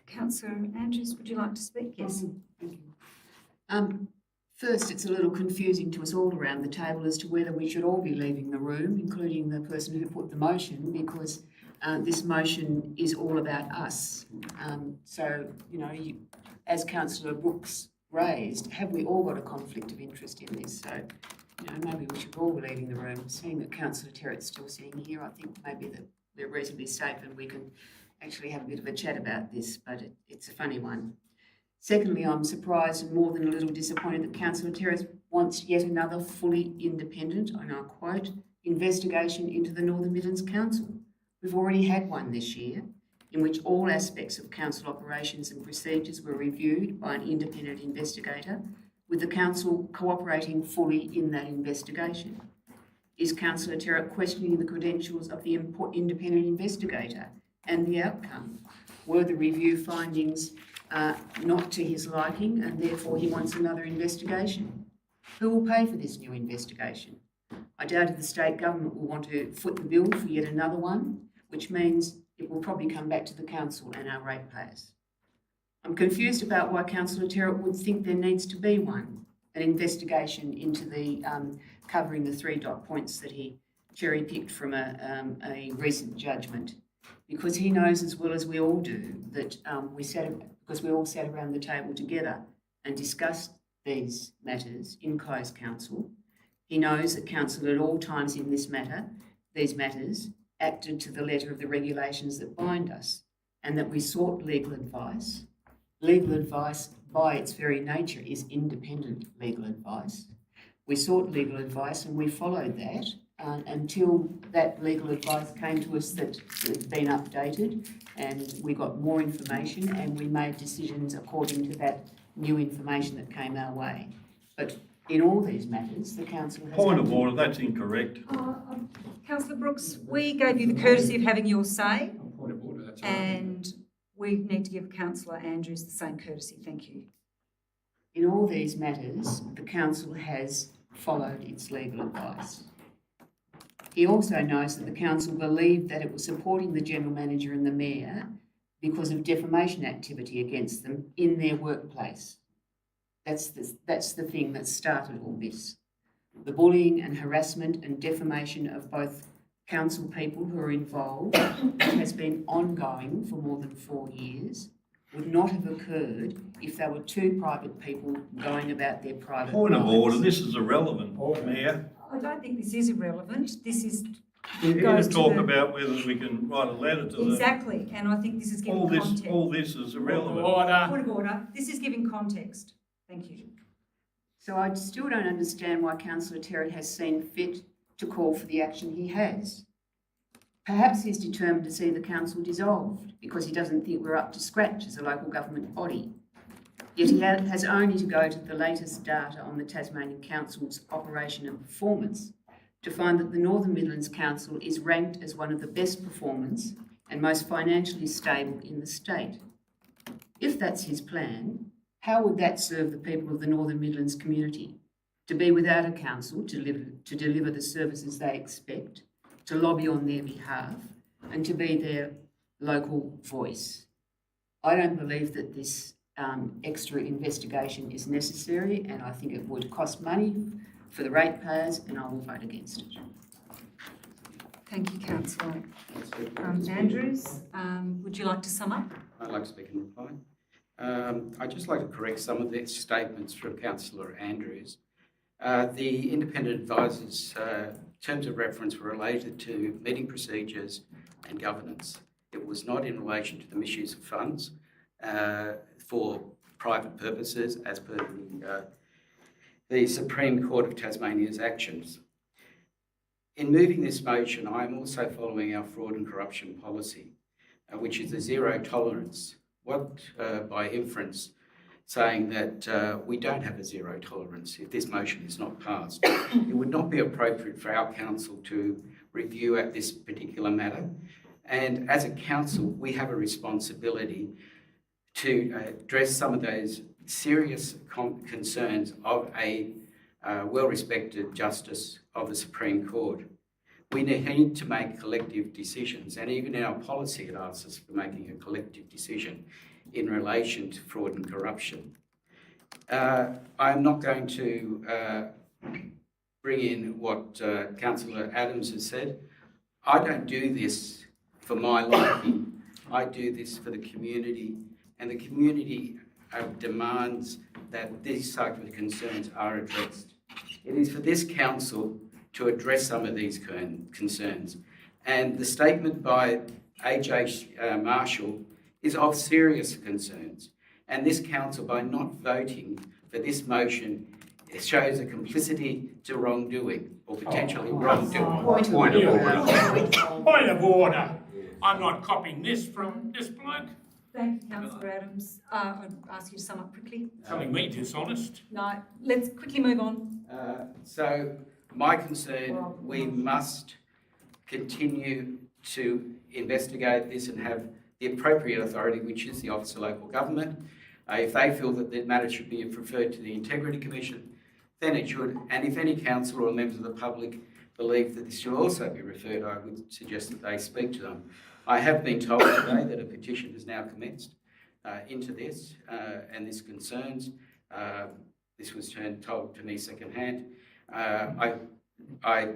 Councillor Andrews, would you like to speak? Yes. Thank you. First, it's a little confusing to us all around the table as to whether we should all be leaving the room, including the person who put the motion, because this motion is all about us. So, as Councillor Brooks raised, have we all got a conflict of interest in this? So, maybe we should all be leaving the room. Seeing that Councillor Terrett's still sitting here, I think maybe that we're reasonably safe and we can actually have a bit of a chat about this, but it's a funny one. Secondly, I'm surprised and more than a little disappointed that Councillor Terrett wants yet another fully independent, and I quote, investigation into the Northern Midlands Council. We've already had one this year in which all aspects of council operations and procedures were reviewed by an independent investigator, with the council cooperating fully in that investigation. Is Councillor Terrett questioning the credentials of the independent investigator and the outcome? Were the review findings not to his liking and therefore he wants another investigation? Who will pay for this new investigation? I doubt if the state government will want to foot the bill for yet another one, which means it will probably come back to the council and our ratepayers. I'm confused about why Councillor Terrett would think there needs to be one, an investigation into the covering the 3 dot points that he cherry-picked from a recent judgment, because he knows as well as we all do that because we all sat around the table together and discussed these matters in closed council, He knows that council at all times in these matters, acted to the letter of the regulations that bind us, and that we sought legal advice. Legal advice, by its very nature, is independent legal advice. We sought legal advice and we followed that until that legal advice came to us that it had been updated, and we got more information and we made decisions according to that new information that came our way. But in all these matters, the council has... Point of order, that's incorrect. Councillor Brooks, we gave you the courtesy of having your say, Point of order, that's all right. and we need to give Councillor Andrews the same courtesy. Thank you. In all these matters, the council has followed its legal advice. He also knows that the council believed that it was supporting the General Manager and the Mayor because of defamation activity against them in their workplace. That's the thing that started all this. The bullying and harassment and defamation of both council people who are involved, which has been ongoing for more than 4 years, would not have occurred if there were two private people going about their private Point of lives. order, this is irrelevant, Mayor. I don't think this is irrelevant. This is We're here goes to to talk the- about whether we can write a letter to them. exactly, and I think this is giving All context. this is irrelevant. Point of order. This is giving context. Thank you. So I still don't understand why Councillor Terry has seen fit to call for the action he has. Perhaps he's determined to see the council dissolved because he doesn't think we're up to scratch as a local government body. Yet he has only to go to the latest data on the Tasmanian Council's operation and performance to find that the Northern Midlands Council is ranked as one of the best performers and most financially stable in the state. If that's his plan, how would that serve the people of the Northern Midlands community? To be without a council to deliver the services they expect, to lobby on their behalf, and to be their local voice. I don't believe that this extra investigation is necessary, and I think it would cost money for the ratepayers, and I will vote against it. Thank you, Councillor Andrews. Would you like to sum up? I'd like to speak in reply. I'd just like to correct some of the statements from Councillor Andrews. The independent advisors' terms of reference were related to meeting procedures and governance. It was not in relation to the misuse of funds for private purposes as per the Supreme Court of Tasmania's actions. In moving this motion, I am also following our fraud and corruption policy, which is a zero tolerance. What, by inference, saying that we don't have a zero tolerance if this motion is not passed. It would not be appropriate for our council to review at this particular matter. And as a council, we have a responsibility to address some of those serious concerns of a well-respected justice of the Supreme Court. We need to make collective decisions, and even in our policy it asks us for making a collective decision in relation to fraud and corruption. I'm not going to bring in what Councillor Adams has said. I don't do this for my liking. I do this for the community, and the community demands that these type of concerns are addressed. It is for this council to address some of these concerns. And the statement by AJ Marshall is of serious concerns. And this council, by not voting for this motion, it shows a complicity to wrongdoing or potentially wrongdoing. Point of order. Point of order. I'm not copying this from this bloke. Thank you, Councillor Adams. I'd ask you to sum up quickly. Telling me dishonest. No, let's quickly move on. So my concern, we must continue to investigate this and have the appropriate authority, which is the Office of Local Government. If they feel that the matter should be referred to the Integrity Commission, then it should. And if any councillor or members of the public believe that this should also be referred, I would suggest that they speak to them. I have been told today that a petition has now commenced into this and this concerns. This was told to me secondhand. I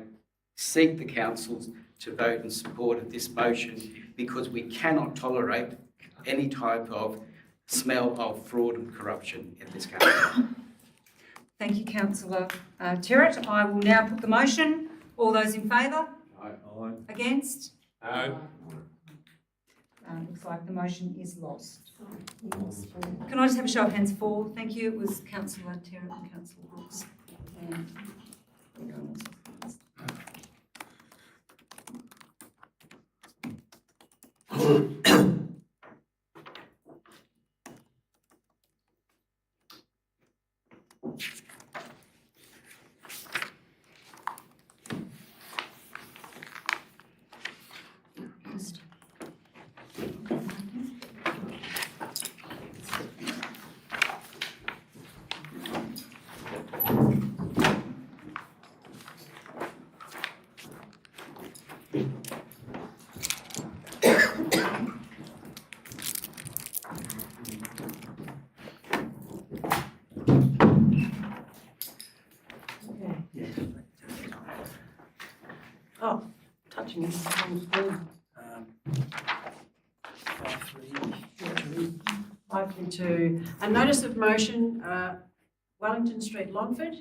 seek the councils to vote in support of this motion because we cannot tolerate any type of smell of fraud and corruption in this country. Thank you, Councillor Terrett. I will now put the motion. All those in favour? Aye. Against? No. Looks like the motion is lost. Can I just have a show of hands for? Thank you. It was Councillor Terrett and Councillor Brooks. And everyone else. Oh, touching it. 532. A notice of motion, Wellington Street, Longford.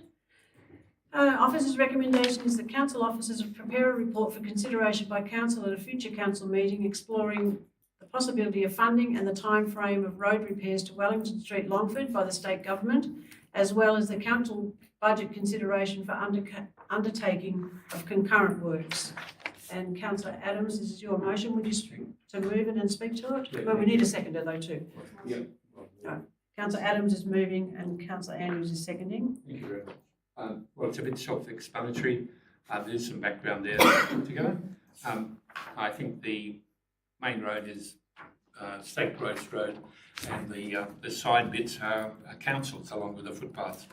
Officers' recommendation is that council officers prepare a report for consideration by council at a future council meeting exploring the possibility of funding and the time frame of road repairs to Wellington Street, Longford by the state government, as well as the council budget consideration for undertaking of concurrent works. And Councillor Adams, this is your motion. Would you to move it and speak to it? Yeah. Well, we need a seconder though too. Yeah. Councillor Adams is moving and Councillor Andrews is seconding. Thank you very much. Well, it's a bit self-explanatory. There's some background there to put together. I think the main road is State Roads Road, and the side bits are councils along with the footpaths.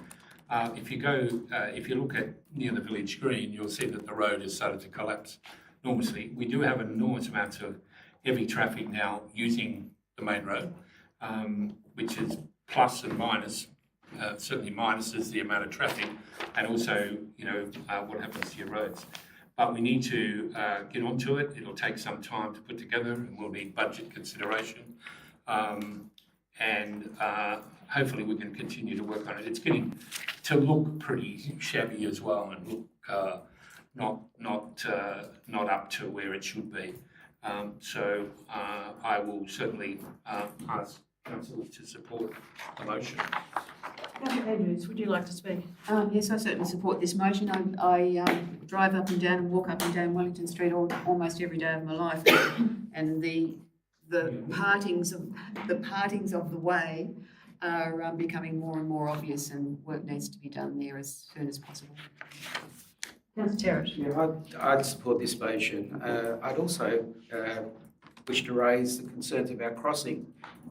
If you look at near the village green, you'll see that the road has started to collapse enormously. We do have enormous amounts of heavy traffic now using the main road, which is plus and minus. Certainly minuses the amount of traffic, and also, what happens to your roads. But we need to get onto it. It'll take some time to put together, and we'll need budget consideration. And hopefully we can continue to work on it. It's getting to look pretty shabby as well, and look not up to where it should be. So I will certainly ask councillors to support the motion. Councillor Andrews, would you like to speak? Yes, I certainly support this motion. I drive up and down and walk up and down Wellington Street almost every day of my life, and the partings of the way are becoming more and more obvious, and work needs to be done there as soon as possible. Councillor Terrett. Yeah, I'd support this motion. I'd also wish to raise the concerns about crossing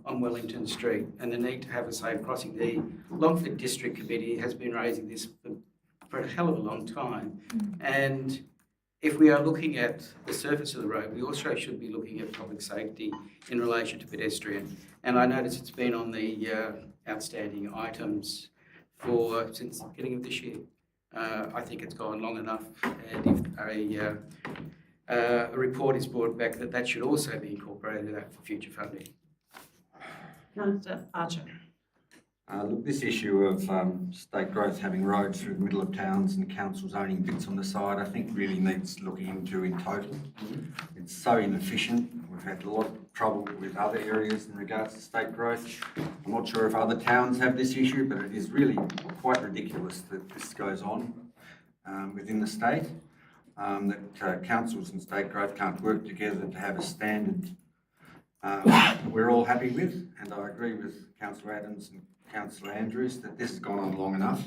on Wellington Street and the need to have a safe crossing. The Longford District Committee has been raising this for a hell of a long time. And if we are looking at the surface of the road, we also should be looking at public safety in relation to pedestrian. And I notice it's been on the outstanding items since the beginning of this year. I think it's gone long enough, and if a report is brought back, that should also be incorporated for future funding. Councillor Archer. Look, this issue of state growth having roads through the middle of towns and councils owning bits on the side, I think really needs looking into in total. It's so inefficient. We've had a lot of trouble with other areas in regards to state growth. I'm not sure if other towns have this issue, but it is really quite ridiculous that this goes on within the state, that councils and state growth can't work together to have a standard we're all happy with, and I agree with Councillor Adams and Councillor Andrews that this has gone on long enough.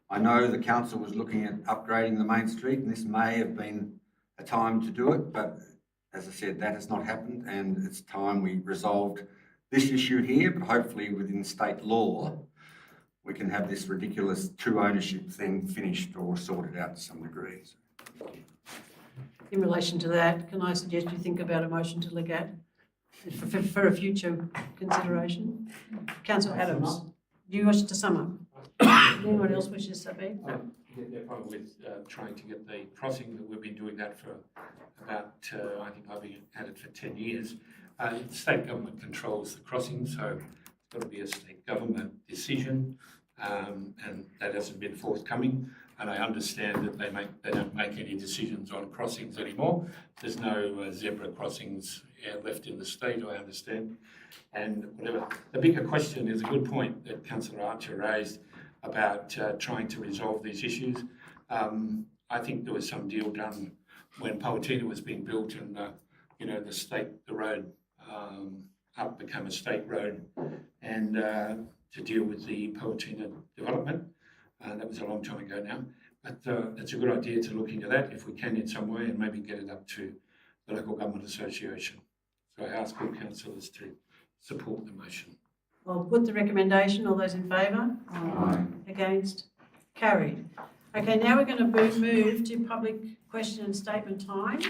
I know the council was looking at upgrading the main street, and this may have been a time to do it, but as I said, that has not happened, and it's time we resolved this issue here, but hopefully within state law we can have this ridiculous two ownership thing finished or sorted out to some degree. In relation to that, can I suggest you think about a motion to look at for a future consideration? Councillor Adams, do you wish to sum up? Anyone else wishes to speak? The problem with trying to get the crossing, that we've been doing that for about, I think I've been at it for 10 years. State government controls the crossing, so it's got to be a state government decision. and that hasn't been forthcoming. And I understand that they don't make any decisions on crossings anymore. There's no zebra crossings left in the state, I understand. And whatever. The bigger question is a good point that Councillor Archer raised about trying to resolve these issues. I think there was some deal done when Powatina was being built and, the road up became a state road, and to deal with the Powatina development. That was a long time ago now, but it's a good idea to look into that if we can in some way and maybe get it up to the Local Government Association. So I ask all councillors to support the motion. I'll put the recommendation. All those in favour? Aye. Against? Carried. Okay, now we're going to move to public question and statement time,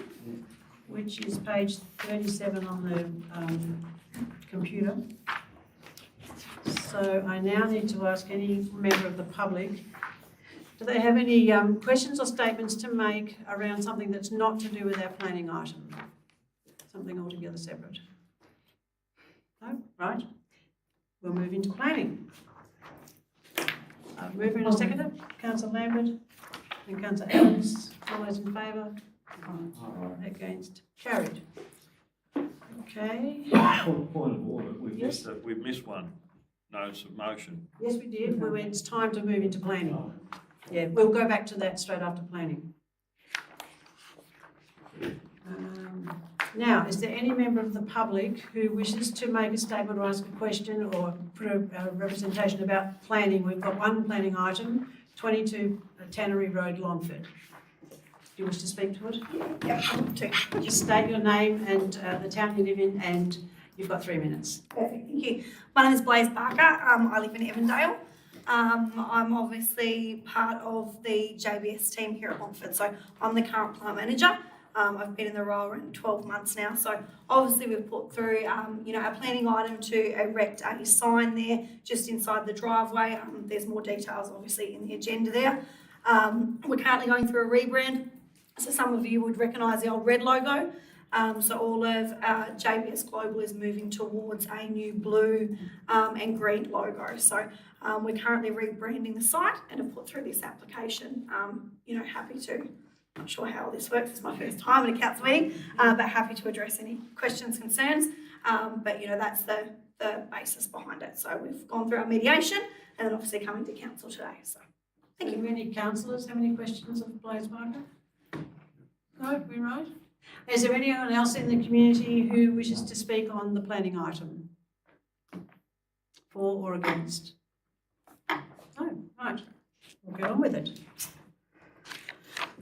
which is page 37 on the computer. So I now need to ask any member of the public, do they have any questions or statements to make around something that's not to do with our planning item? Something altogether separate? No? Right. We'll move into planning. Mover and a seconder, Councillor Lambert and Councillor Adams. All those in favour? Against? Carried. Okay. Point of order, Yes. we've missed one. Notice of motion. Yes, we did. It's time to move into planning. Yeah, we'll go back to that straight after planning. Now, is there any member of the public who wishes to make a statement or ask a question or put a representation about planning? We've got one planning item, 22 Tannery Road, Longford. Do you wish to speak to it? Yeah, Just state your name and the town you live in, and you've got 3 minutes. perfect, thank you. My name is Blaise Barker. I live in Evandale. I'm obviously part of the JBS team here at Longford, so I'm the current plant manager. I've been in the role around 12 months now, so obviously we've put through, a planning item to erect a sign there just inside the driveway. There's more details obviously in the agenda there. We're currently going through a rebrand, so some of you would recognise the old red logo. So all of JBS Global is moving towards a new blue and green logo. So we're currently rebranding the site and have put through this application. Happy to. Not sure how this works. It's my first time at a council meeting, but happy to address any questions, concerns. But that's the basis behind it. So we've gone through our mediation and then obviously coming to council today. So thank you. Do any councillors have any questions of Blaise Barker? No, we're right. Is there anyone else in the community who wishes to speak on the planning item? For or against? No, right. We'll get on with it.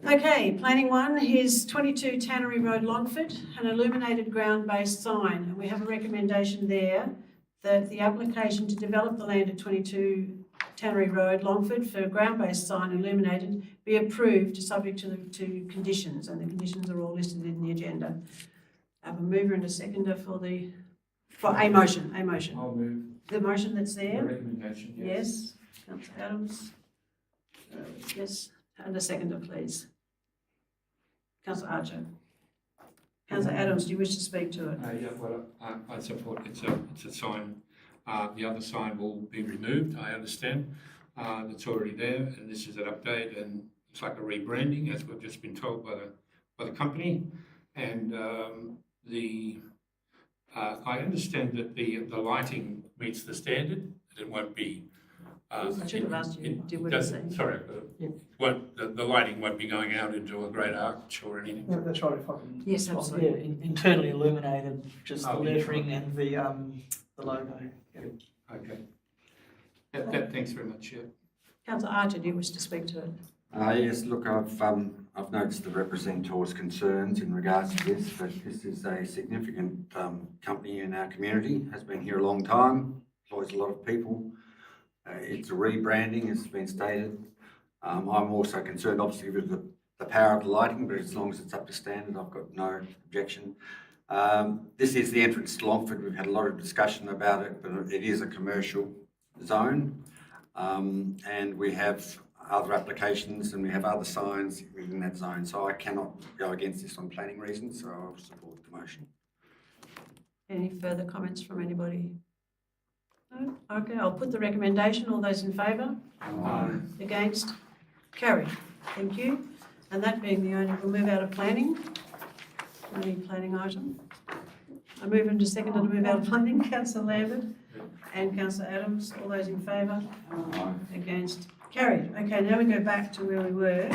Okay, planning one is 22 Tannery Road, Longford, an illuminated ground-based sign. And we have a recommendation there that the application to develop the land at 22 Tannery Road, Longford, for a ground-based sign illuminated be approved subject to conditions, and the conditions are all listed in the agenda. I have a mover and a seconder for a motion. I'll move The motion that's the there? recommendation, Yes. Councillor Adams? Yes. And a seconder, please. Councillor Archer. Councillor Adams, do you wish to speak to it? I support it's a sign. The other sign will be removed, I understand. It's already there, and this is an update, and it's like a rebranding, as we've just been told by the company. And I understand that the lighting meets the standard, that it won't be. I should have asked you, what you say. Sorry, the lighting won't be going out into a great arch or anything. Yeah, that's right. If I can. Yes, absolutely. Yeah, internally illuminated, just the Yeah, lettering right. and the logo. Yeah. Okay. Thanks very much. Yeah. Councillor Archer, do you wish to speak to it? Yes, look, I've noticed the representative's concerns in regards to this, but this is a significant company in our community, has been here a long time, employs a lot of people. It's a rebranding, as has been stated. I'm also concerned, obviously, with the power of the lighting, but as long as it's up to standard, I've got no objection. This is the entrance to Longford. We've had a lot of discussion about it, but it is a commercial zone, and we have other applications and we have other signs within that zone. So I cannot go against this on planning reasons, so I'll support the motion. Any further comments from anybody? No? Okay, I'll put the recommendation. All those in favour? Against? Carried. Thank you. And that being the only, we'll move out of planning. Only planning item. I move into second to move out of planning. Councillor Lambert and Councillor Adams. All those in favour? Against? Carried. Okay, now we go back to where we were.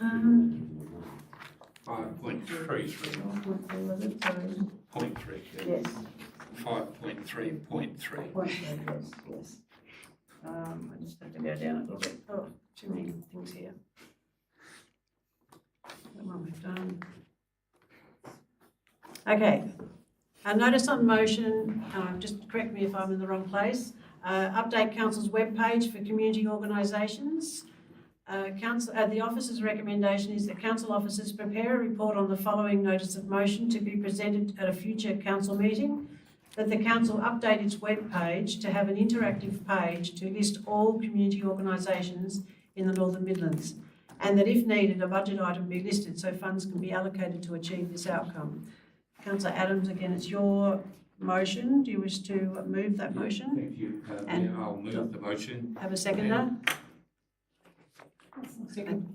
5.33. Sorry. 0.3. Yes. 5.3.3. Yes. I just have to go down a little bit. Oh, too many things here. That one we've done. Okay. A notice on motion, just correct me if I'm in the wrong place. Update council's webpage for community organisations. The officer's recommendation is that council officers prepare a report on the following notice of motion to be presented at a future council meeting. That the council update its webpage to have an interactive page to list all community organisations in the Northern Midlands. And that if needed, a budget item be listed so funds can be allocated to achieve this outcome. Councillor Adams, again, it's your motion. Do you wish to move that motion? Thank you. And I'll move the motion. have a seconder?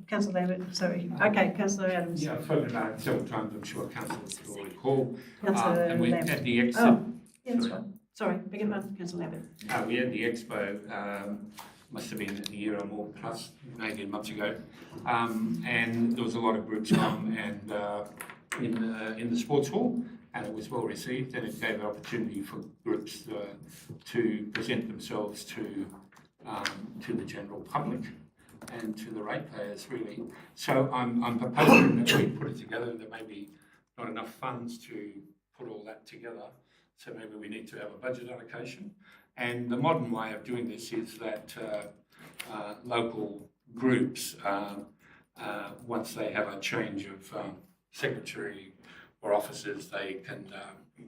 Councillor Lambert, sorry. Okay, Councillor Adams. Yeah, I've spoken about it several times, I'm sure councillors will recall. Councillor And we Lambert. had the exit. Oh, yeah, that's right. Sorry, beg your pardon, Councillor Lambert. We had the expo, must have been a year or more plus, 18 months ago. And there was a lot of groups come and in the sports hall, and it was well received, and it gave an opportunity for groups to present themselves to the general public and to the ratepayers, really. So I'm proposing that we put it together. There may be not enough funds to put all that together, so maybe we need to have a budget allocation. And the modern way of doing this is that local groups, once they have a change of secretary or officers, they can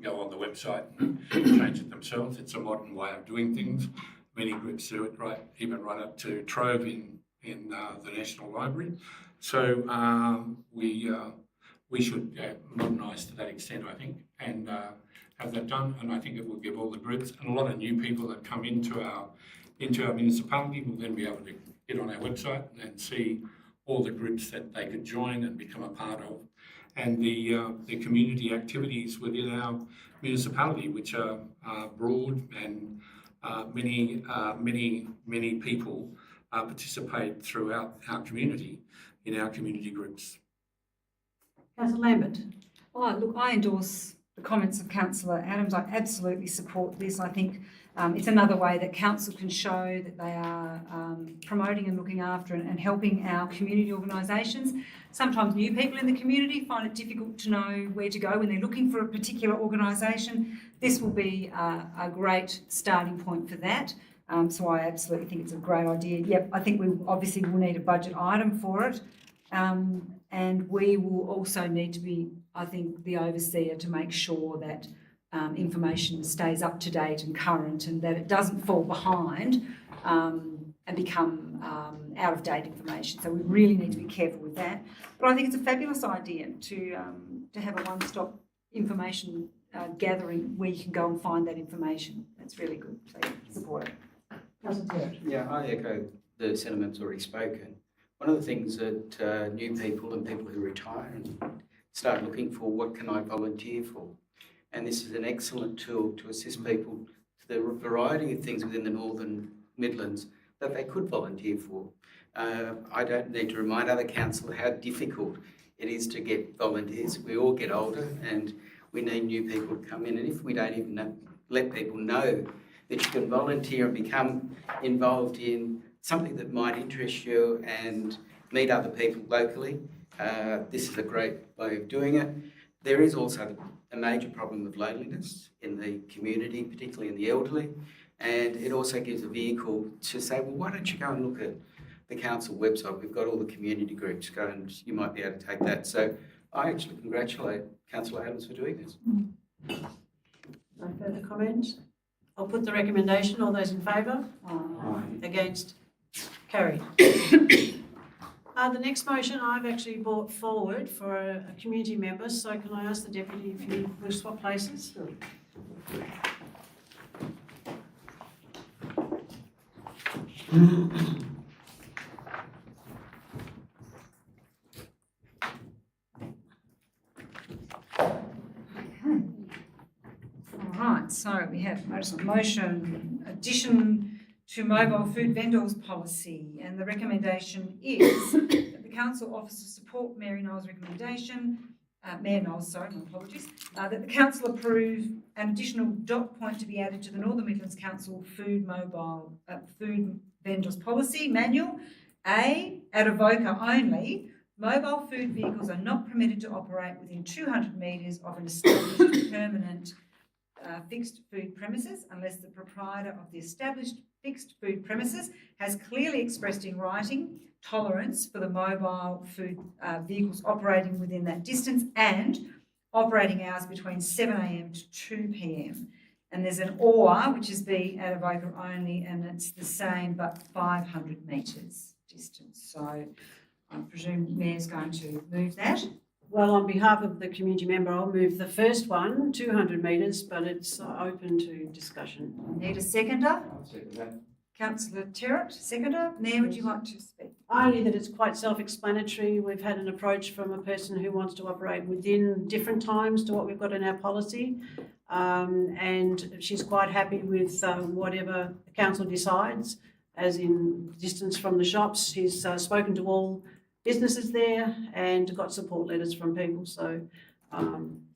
go on the website and change it themselves. It's a modern way of doing things. Many groups do it, right, even right up to Trove in the National Library. So we should modernise to that extent, I think, and have that done. And I think it will give all the groups and a lot of new people that come into our municipality will then be able to get on our website and see all the groups that they could join and become a part of, and the community activities within our municipality, which are broad, and many people participate throughout our community in our community groups. Councillor Lambert. Oh, look, I endorse the comments of Councillor Adams. I absolutely support this. I think it's another way that council can show that they are promoting and looking after and helping our community organisations. Sometimes new people in the community find it difficult to know where to go when they're looking for a particular organisation. This will be a great starting point for that. So I absolutely think it's a great idea. Yep, I think we obviously will need a budget item for it. And we will also need to be, I think, the overseer to make sure that information stays up to date and current, and that it doesn't fall behind and become out of date information. So we really need to be careful with that. But I think it's a fabulous idea to have a one-stop information gathering where you can go and find that information. That's really good. So yeah, support it. Yeah, I echo the sentiments already spoken. One of the things that new people and people who retire and start looking for, what can I volunteer for? And this is an excellent tool to assist people to the variety of things within the Northern Midlands that they could volunteer for. I don't need to remind other council how difficult it is to get volunteers. We all get older and we need new people to come in. And if we don't even let people know that you can volunteer and become involved in something that might interest you and meet other people locally, this is a great way of doing it. There is also a major problem of loneliness in the community, particularly in the elderly, and it also gives a vehicle to say, well, why don't you go and look at the council website? We've got all the community groups, go and you might be able to take that. So I actually congratulate Councillor Adams for doing this. No further comments? I'll put the recommendation. All those in favour? Aye. Against? Carried. The next motion I've actually brought forward for a community member, so can I ask the Deputy if you will swap places? All right, so we have notice of motion, addition to mobile food vendors policy, and the recommendation is that the council offers to support Mary Knowles' recommendation, Mayor Knowles, sorry, my apologies, that the council approve an additional dot point to be added to the Northern Midlands Council food vendors policy manual. A, at Avoca only, mobile food vehicles are not permitted to operate within 200 metres of an established permanent fixed food premises unless the proprietor of the established fixed food premises has clearly expressed in writing tolerance for the mobile food vehicles operating within that distance and operating hours between 7 a.m. to 2 p.m. And there's an or, which is B, at Avoca only, and it's the same but 500 metres distance. So I presume Mayor's going to move that. Well, on behalf of the community member, I'll move the first one, 200 metres, but it's open to discussion. Need a seconder? I'll second that. Councillor Terrett, seconder. Mayor, would you like to speak? Only that it's quite self-explanatory. We've had an approach from a person who wants to operate within different times to what we've got in our policy. And she's quite happy with whatever the council decides, as in distance from the shops. She's spoken to all businesses there and got support letters from people. So,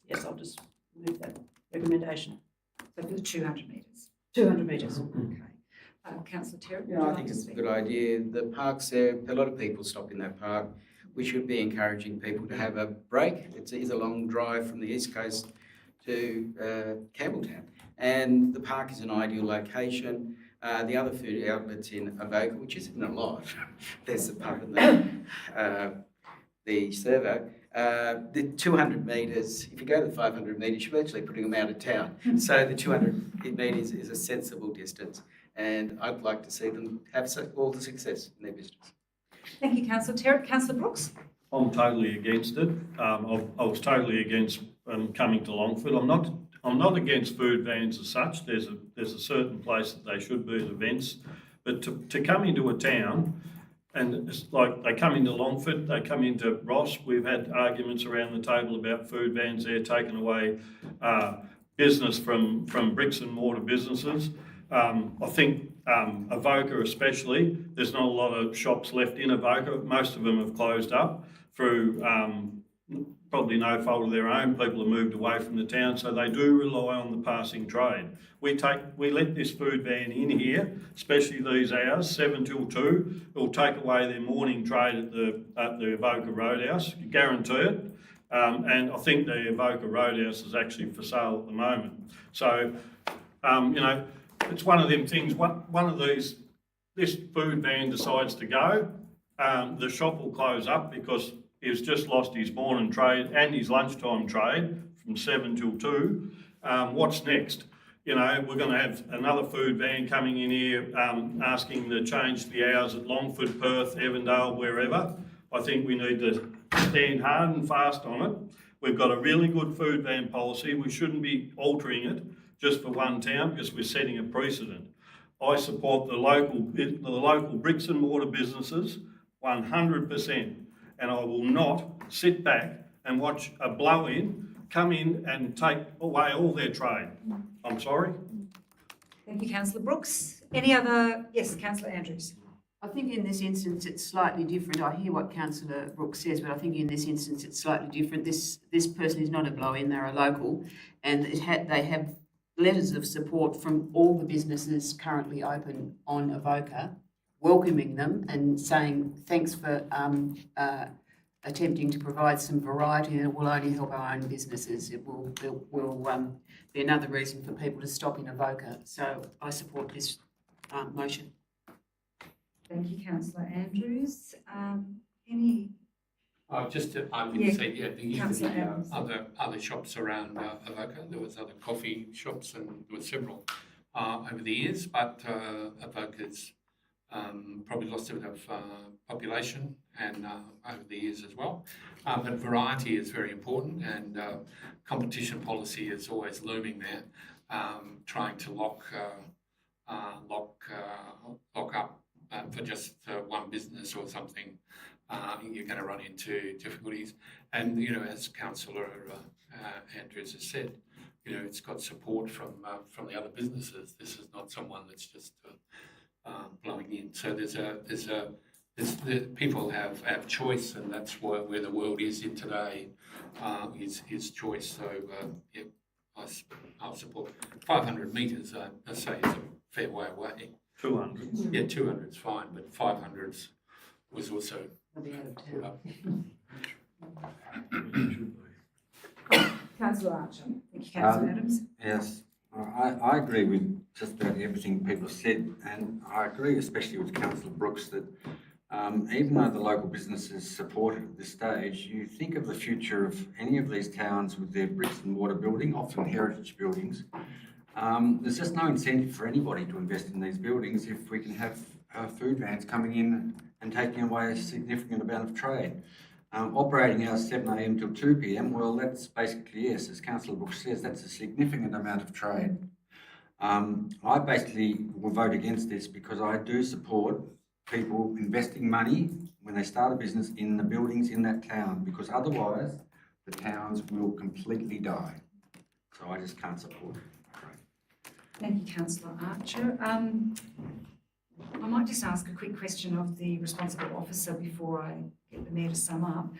yes, I'll just move that recommendation. So for the 200 metres. 200 metres. Okay. Councillor Terrett? Yeah, I think it's a good idea. The park's there, a lot of people stop in that park. We should be encouraging people to have a break. It's a long drive from the East Coast to Campbelltown. And the park is an ideal location. The other food outlets in Avoca, which isn't a lot, there's the pub and the servo. The 200 metres, if you go to the 500 metres, you're virtually putting them out of town. So the 200 metres is a sensible distance, and I'd like to see them have all the success in their business. Thank you, Councillor Terrett. Councillor Brooks? I'm totally against it. I was totally against coming to Longford. I'm not against food vans as such. There's a certain place that they should be at events, but to come into a town, and it's like they come into Longford, they come into Ross. We've had arguments around the table about food vans there taking away business from bricks and mortar businesses. I think Avoca especially, there's not a lot of shops left in Avoca. Most of them have closed up through probably no fault of their own. People have moved away from the town, so they do rely on the passing trade. We let this food van in here, especially these hours, 7 till 2. It will take away their morning trade at the Avoca Roadhouse, you guarantee it. And I think the Avoca Roadhouse is actually for sale at the moment. So, it's one of them things. One of these, this food van decides to go, the shop will close up because he's just lost his morning trade and his lunchtime trade from 7 till 2. What's next? We're going to have another food van coming in here asking to change the hours at Longford, Perth, Evandale, wherever. I think we need to stand hard and fast on it. We've got a really good food van policy. We shouldn't be altering it just for one town because we're setting a precedent. I support the local bricks and mortar businesses 100%. And I will not sit back and watch a blow-in come in and take away all their trade. I'm sorry. Thank you, Councillor Brooks. Any other? Yes, Councillor Andrews. I think in this instance it's slightly different. I hear what Councillor Brooks says, but I think in this instance it's slightly different. This person is not a blow-in, they're a local, and they have letters of support from all the businesses currently open on Avoca, welcoming them and saying thanks for attempting to provide some variety, and it will only help our own businesses. It will be another reason for people to stop in Avoca. So I support this motion. Thank you, Councillor Andrews. Any? I can say, Councillor the Adams. other shops around Avoca. There was other coffee shops and there were several over the years, but Avoca's probably lost a bit of population and over the years as well. But variety is very important, and competition policy is always looming there, trying to lock up for just one business or something, you're going to run into difficulties. And, you know, as Councillor Andrews has said, you know, it's got support from the other businesses. This is not someone that's just blowing in. So the people have choice, and that's where the world is in today, is choice. So, yeah, I'll support 500 metres. I say it's a fair way away. 200. Yeah, 200 is fine, but 500 was also put up. Councillor Archer. Thank you, Councillor Adams. Yes, I agree with just about everything people said, and I agree especially with Councillor Brooks that even though the local businesses support it at this stage, you think of the future of any of these towns with their bricks and mortar building, often heritage buildings. There's just no incentive for anybody to invest in these buildings if we can have food vans coming in and taking away a significant amount of trade. Operating hours 7 a.m. till 2 p.m, well, that's basically, yes, as Councillor Brooks says, that's a significant amount of trade. I basically will vote against this because I do support people investing money when they start a business in the buildings in that town, because otherwise the towns will completely die. So I just can't support it. Thank you, Councillor Archer. I might just ask a quick question of the responsible officer before I get the Mayor to sum up.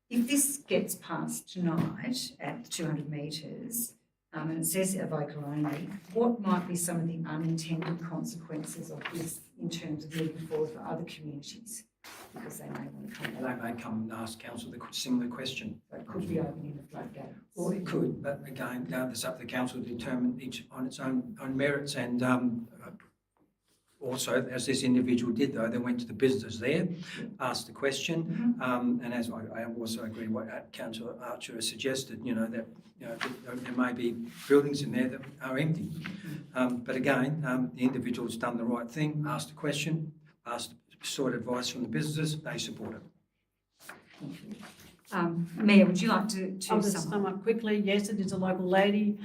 If this gets passed tonight at 200 metres, and it says Avoca only, what might be some of the unintended consequences of this in terms of moving forward for other communities? Because they may want to come back. They may come and ask council the similar question. So it could be opening the floodgates. Well, it could, but again, it's up to the council to determine each on its own merits. And also, as this individual did, though, they went to the business there, asked the question, and as I also agree with what Councillor Archer has suggested, you know, that there may be buildings in there that are empty. But again, the individual's done the right thing, asked the question, sought advice from the businesses, they support it. Mayor, would you like to I'll just sum up quickly. Yes, it is a local lady.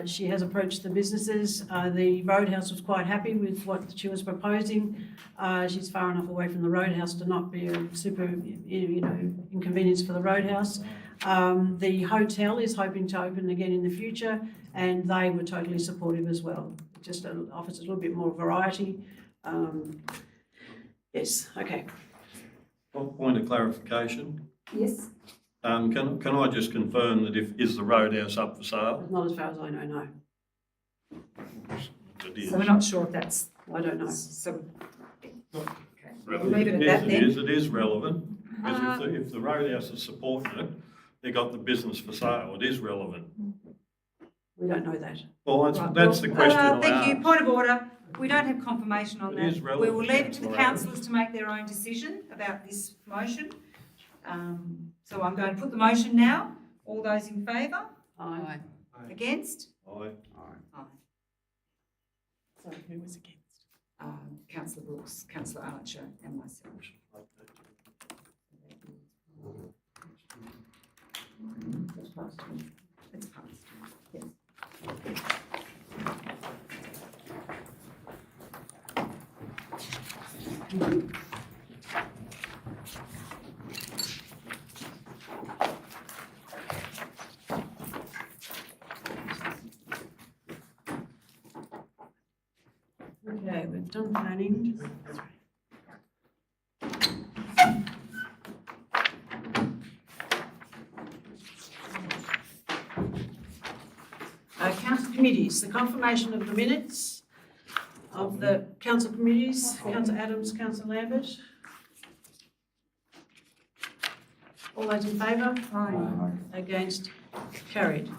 She has approached the businesses. The Roadhouse was quite happy with what she was proposing. She's far enough away from the Roadhouse to not be a super, inconvenience for the Roadhouse. The hotel is hoping to open again in the future, and they were totally supportive as well. It just offers a little bit more variety. Yes, okay. Point of clarification. Yes. Can I just confirm that is the Roadhouse up for sale? Not as far as I know, no. It is. So we're not sure if that's. I don't know. So. Okay. Well, We'll leave it at that then. It is relevant. Because if the Roadhouse is supporting it, they got the business for sale. It is relevant. We don't know that. Well, that's the question I Thank you. asked. Point of order. We don't have confirmation on It that. is relevant. We will leave it to the Right. councillors to make their own decision about this motion. So I'm going to put the motion now. All those in favour? Aye. Against? Aye. Aye. Sorry, who was against? Councillor Brooks, Councillor Archer and myself. It's passed. Yes. Okay, we've done planning. Council committees, the confirmation of the minutes of the council committees, Councillor Adams, Councillor Lambert. All those in favour? Aye. Against? Carried.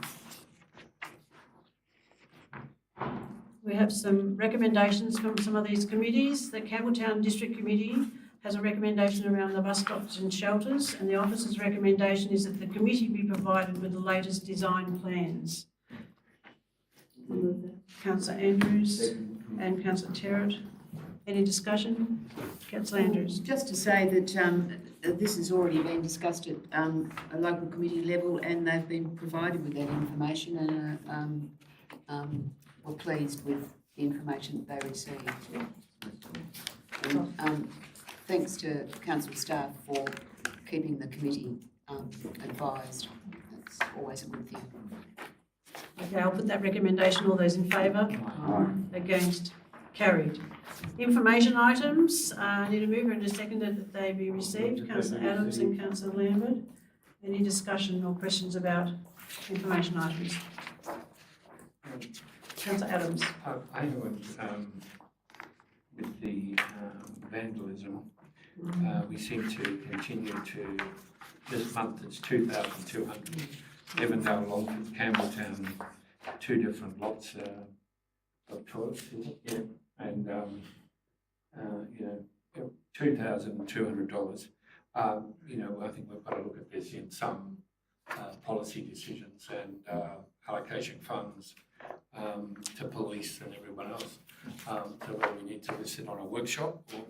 We have some recommendations from some of these committees. The Campbelltown District Committee has a recommendation around the bus stops and shelters, and the officer's recommendation is that the committee be provided with the latest design plans. Councillor Andrews and Councillor Terrett. Any discussion? Councillor Andrews. Just to say that this has already been discussed at a local committee level, and they've been provided with that information and were pleased with the information that they received. And thanks to council staff for keeping the committee advised. That's always a good thing. Okay, I'll put that recommendation. All those in favour? Against? Carried. Information items, need a mover and a seconder that they be received. Councillor Adams and Councillor Lambert. Any discussion or questions about information items? Councillor Adams. I would, with the vandalism, we seem to continue to, this month it's 2,200. Evandale, Longford, Campbelltown, 2 different lots of toilets, is it? Yeah. And, $2,200. I think we've got to look at this in some policy decisions and allocation funds to police and everyone else. So whether we need to list it on a workshop or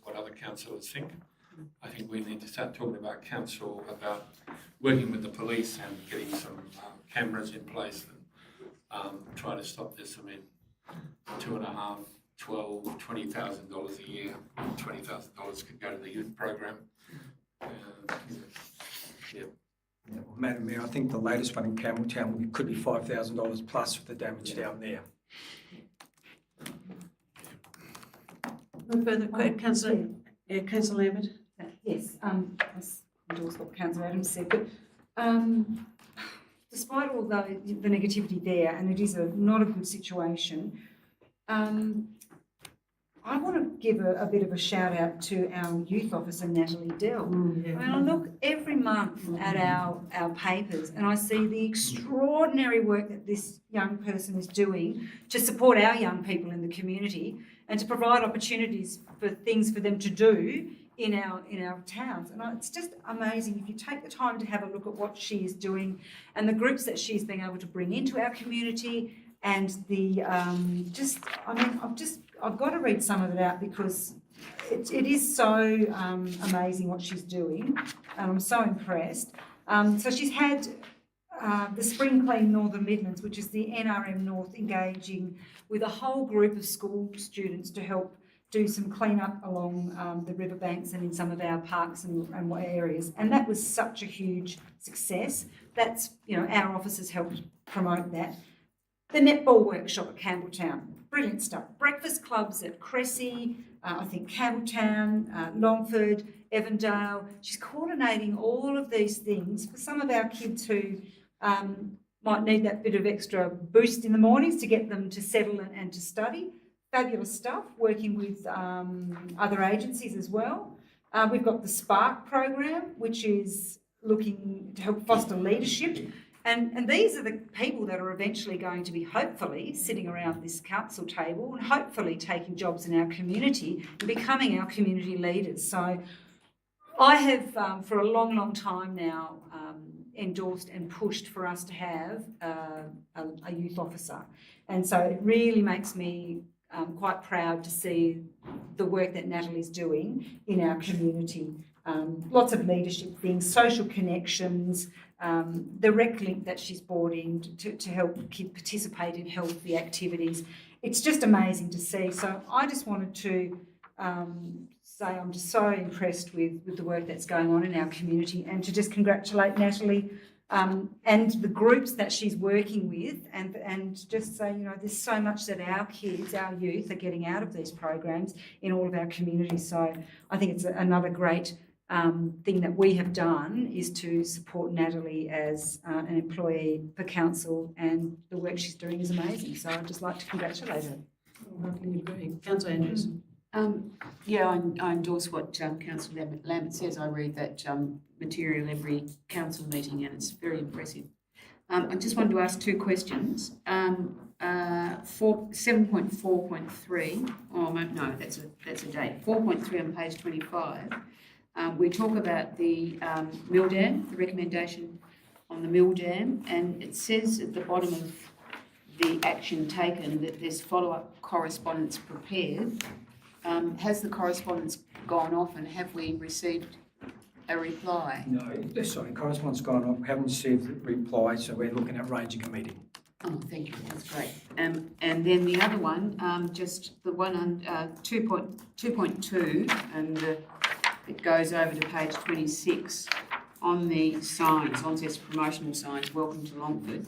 what other councillors think. I think we need to start talking about council, about working with the police and getting some cameras in place and try to stop this. I mean, $2.5, $12,000, $20,000 a year. $20,000 could go to the youth program. Yeah, well, Madam Mayor, I think the latest one in Campbelltown could be $5,000 plus for the damage down there. No further questions? Councillor Lambert. Yes, I endorse what Councillor Adams said, but despite all the negativity there, and it is not a good situation, I want to give a bit of a shout out to our youth officer, Natalie Dell. I mean, I look every month at our papers and I see the extraordinary work that this young person is doing to support our young people in the community and to provide opportunities for things for them to do in our towns. And it's just amazing if you take the time to have a look at what she is doing and the groups that she's been able to bring into our community and the I've got to read some of it out because it is so amazing what she's doing, and I'm so impressed. So she's had the Spring Clean Northern Midlands, which is the NRM North, engaging with a whole group of school students to help do some clean-up along the riverbanks and in some of our parks and areas. And that was such a huge success. That's, our officers helped promote that. The netball workshop at Campbelltown, brilliant stuff. Breakfast clubs at Cressy, I think Campbelltown, Longford, Evandale. She's coordinating all of these things for some of our kids who might need that bit of extra boost in the mornings to get them to settle and to study. Fabulous stuff, working with other agencies as well. We've got the Spark program, which is looking to help foster leadership. And these are the people that are eventually going to be hopefully sitting around this council table and hopefully taking jobs in our community and becoming our community leaders. So I have for a long, long time now endorsed and pushed for us to have a youth officer. And so it really makes me quite proud to see the work that Natalie's doing in our community. Lots of leadership things, social connections, the rec link that she's brought in to help kids participate in healthy activities. It's just amazing to see. So I just wanted to say I'm just so impressed with the work that's going on in our community and to just congratulate Natalie and the groups that she's working with and just say, there's so much that our kids, our youth are getting out of these programs in all of our communities. So I think it's another great thing that we have done is to support Natalie as an employee for council, and the work she's doing is amazing. So I'd just like to congratulate her. I totally agree. Councillor Andrews. I endorse what Councillor Lambert says. I read that material every council meeting and it's very impressive. I just wanted to ask 2 questions. 7.4.3, that's a date. 4.3 on page 25. We talk about the mill dam, the recommendation on the mill dam, and it says at the bottom of the action taken that there's follow-up correspondence prepared. Has the correspondence gone off and have we received a reply? No, sorry, correspondence gone off. We haven't received a reply, so we're looking at arranging a meeting. Oh, thank you, that's great. And then the other one, just the one on 2.2, and it goes over to page 26 on the signs, Launceston promotional signs, welcome to Longford.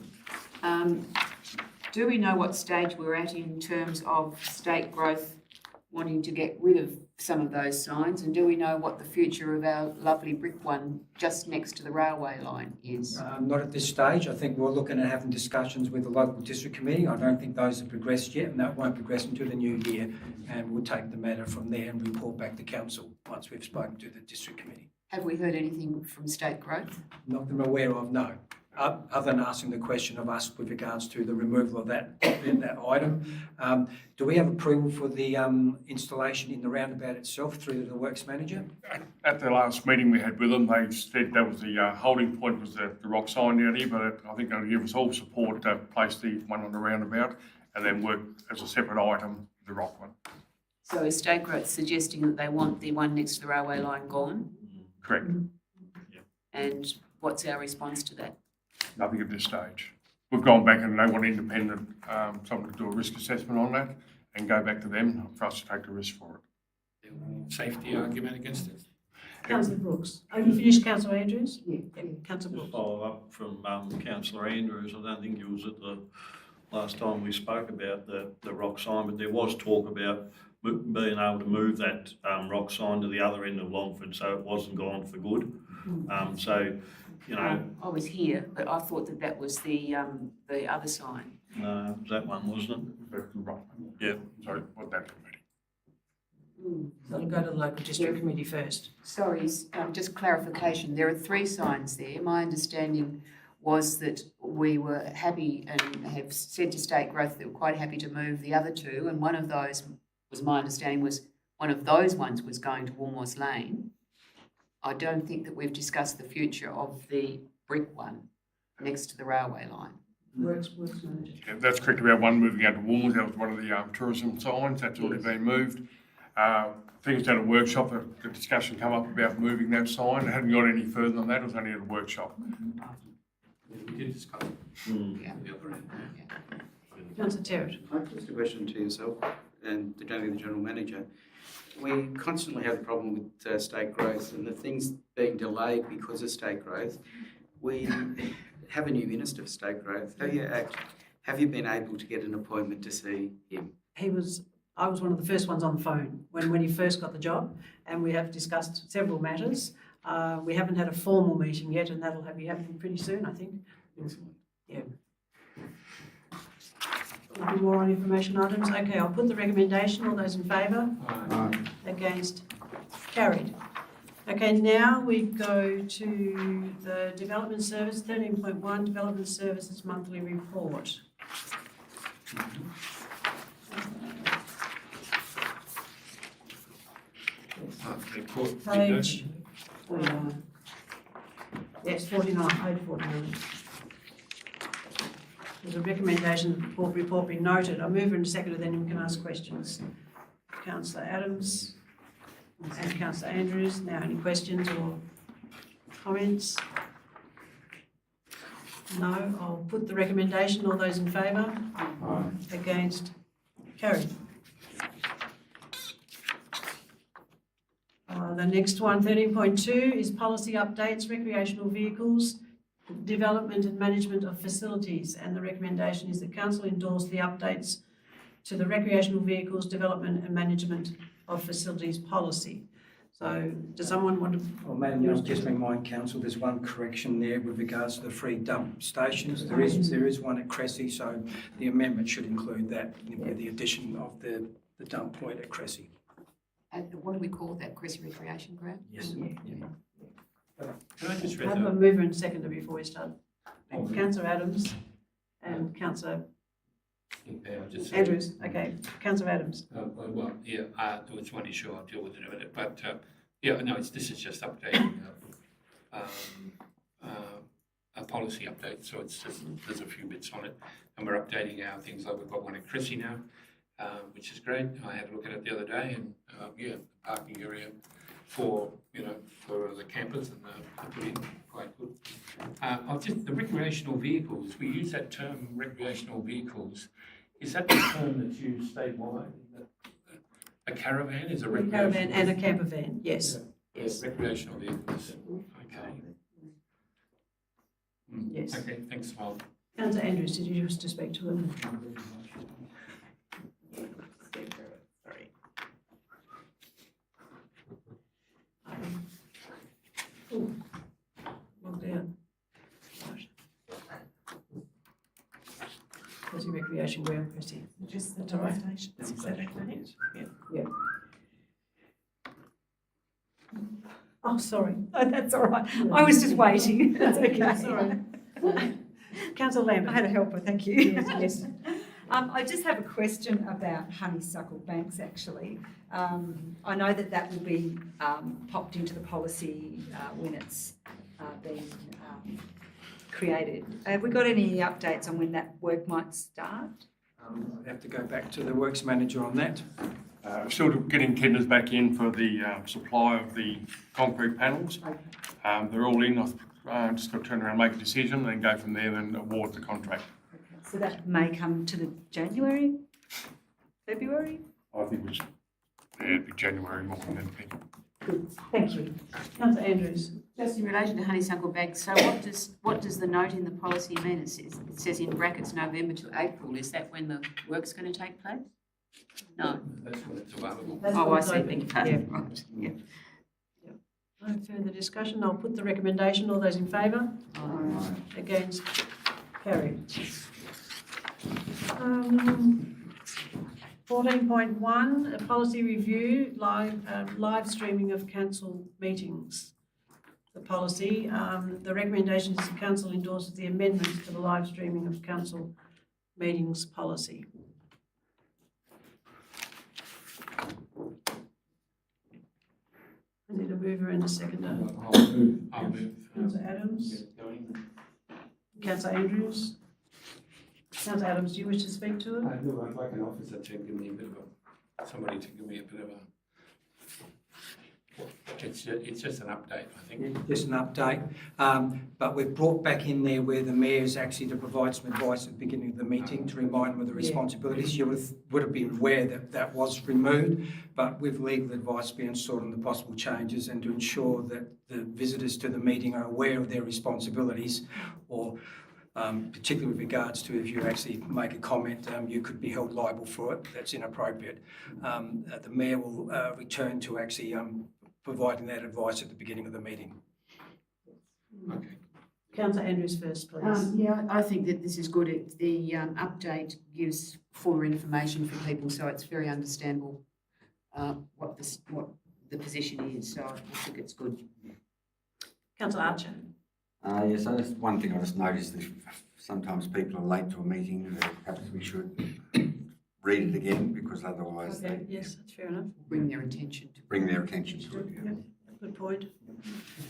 Do we know what stage we're at in terms of state growth wanting to get rid of some of those signs, and do we know what the future of our lovely brick one just next to the railway line is? Not at this stage. I think we're looking at having discussions with the local district committee. I don't think those have progressed yet, and that won't progress until the new year. And we'll take the matter from there and report back to council once we've spoken to the district committee. Have we heard anything from state growth? Not that I'm aware of, no. Other than asking the question of us with regards to the removal of that item. Do we have approval for the installation in the roundabout itself through the works manager? At the last meeting we had with them, they said that was the holding point was the rock sign down here, but I think they'll give us all support to place the one on the roundabout and then work as a separate item, the rock one. So is state growth suggesting that they want the one next to the railway line gone? Correct. And what's our response to that? Nothing at this stage. We've gone back and they want independent, someone to do a risk assessment on that and go back to them for us to take the risk for it. Safety argument against it? Councillor Brooks. Have you finished, Councillor Andrews? Yeah. Councillor Just Brooks. follow up from Councillor Andrews. I don't think he was at the last time we spoke about the rock sign, but there was talk about being able to move that rock sign to the other end of Longford so it wasn't gone for good. So, you know. I was here, but I thought that was the other sign. No, it was that one, wasn't it? Right. Yeah, sorry, what that committee. So it'll go to the local district committee first. Sorry, just clarification. There are 3 signs there. My understanding was that we were happy and have said to state growth that we're quite happy to move the other 2, and one of those was my understanding was one of those ones was going to Woolmore's Lane. I don't think that we've discussed the future of the brick one next to the railway line. Works manager. Yeah, that's correct. We have one moving out to Woolworths. That was one of the tourism signs. That's already been moved. I think it's at a workshop. The discussion come up about moving that sign. It hadn't got any further than that. It was only at a workshop. We did discuss it. Yeah. The other end. Councillor Terrett. Just a question to yourself and the general manager. We constantly have a problem with state growth and the things being delayed because of state growth. We have a new minister for state growth. Have you been able to get an appointment to see him? I was one of the first ones on the phone when he first got the job, and we have discussed several matters. We haven't had a formal meeting yet, and that'll be happening pretty soon, I think. Yeah. Nothing more on information items? Okay, I'll put the recommendation. All those in favour? Aye. Against? Carried. Okay, now we go to the Development Service, 13.1, Development Services Monthly Report. Page 49. Yes, 49, page 49. There's a recommendation that the report be noted. I move and second, then we can ask questions. Councillor Adams and Councillor Andrews. Now, any questions or comments? No, I'll put the recommendation. All those in favour? Aye. Against? Carried. The next one, 13.2, is policy updates, recreational vehicles, development and management of facilities. And the recommendation is that council endorse the updates to the recreational vehicles, development and management of facilities policy. So does someone want to? Well, Madam, I'll just remind council, there's one correction there with regards to the free dump stations. There is one at Cressy, so the amendment should include that with the addition of the dump point at Cressy. And what do we call that, Cressy Recreation Ground? Yes. Can I just I read have a that? mover and seconder before we start. Councillor Adams and Councillor Andrews. Okay, Councillor Adams. Well, yeah, there was one issue, I'll deal with it in a minute, but, yeah, no, this is just updating, a policy update, so it's just, there's a few bits on it, and we're updating our things, like we've got one at Cressy now, which is great. I had a look at it the other day, and, yeah, the parking area for, you know, for the campers and the put in quite good. I've just, the recreational vehicles, we use that term recreational vehicles. Is that the term that's used statewide? A caravan is a A recreational? caravan and a camper van, yes. Yes, recreational vehicles. Okay. Yes. Okay, thanks, Molly. Councillor Andrews, did you wish to speak to him? Sorry. Logged out. Right. Chrissy Recreation Ground, Chrissy. Just the That's all right. stations, is that okay? Yeah. Oh, sorry. Oh, that's all right. I was just waiting. That's okay. Sorry. Councillor I Lambert. had a helper, thank you. Yes, yes. I just have a question about honeysuckle banks, actually. I know that that will be popped into the policy when it's been created. Have we got any updates on when that work might start? I'd have to go back to the works manager on that. Still getting tenders back in for the supply of the concrete panels. They're all in. I've just got to turn around, make a decision, then go from there, then award the contract. Okay. So that may come to the January, February? I think it'd be January more than anything. Good, thank you. Councillor Andrews. Just in relation to honeysuckle bags, so what does the note in the policy mean? It says in brackets November to April. Is that when the work's going to take place? No. That's when it's available. Oh, I see. Beg your pardon. Yeah. Right. Yeah. No further discussion. I'll put the recommendation. All those in favour? Aye. Against? Carried. 14.1, a policy review, live streaming of council meetings. The policy, the recommendation is the council endorses the amendment to the live streaming of council meetings policy. I need a mover and a seconder. I'll move. Councillor Adams, Get going. Councillor Andrews. Councillor Adams, do you wish to speak to it? No, I'd like an officer to give me a bit of somebody to give me a bit of it's just an update, I think. Just an update, but we've brought back in there where the mayor is actually to provide some advice at the beginning of the meeting to remind them of the responsibilities. You would have been aware that that was removed, but with legal advice being sought on the possible changes and to ensure that the visitors to the meeting are aware of their responsibilities, or particularly with regards to if you actually make a comment, you could be held liable for it. That's inappropriate. The mayor will return to actually providing that advice at the beginning of the meeting. Okay. Councillor Andrews first, please. Yeah, I think that this is good. The update gives fuller information for people, so it's very understandable what the position is. So I think it's good. Councillor Archer. Yes, just one thing I just noticed, if sometimes people are late to a meeting, perhaps we should read it again, because otherwise Okay, yes, that's fair enough. Bring their attention to. bring their attention to it. Yeah. Good point.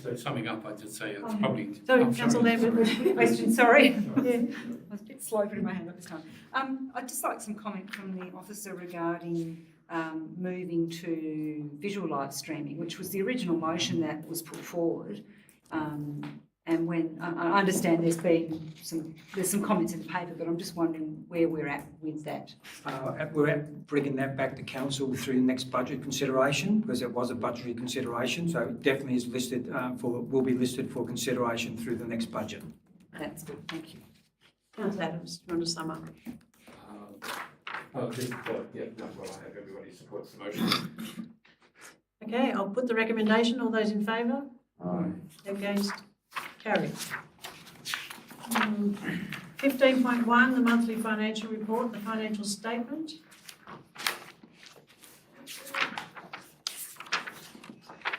So summing up, I'd just say it's probably. So, I'm Councillor sorry. Lambert. Question, sorry. Yeah. I was a bit slow putting my hand up this time. I'd just like some comment from the officer regarding moving to visual live streaming, which was the original motion that was put forward. And when I understand there's some comments in the paper, but I'm just wondering where we're at with that. We're at bringing that back to council through the next budget consideration, because it was a budgetary consideration, so it definitely is listed will be listed for consideration through the next budget. That's good, thank you. Councillor Adams, do you want to sum up? I have everybody supports the motion. Okay, I'll put the recommendation. All those in favour? Aye. Against? Carried. 15.1, the monthly financial report, the financial statement.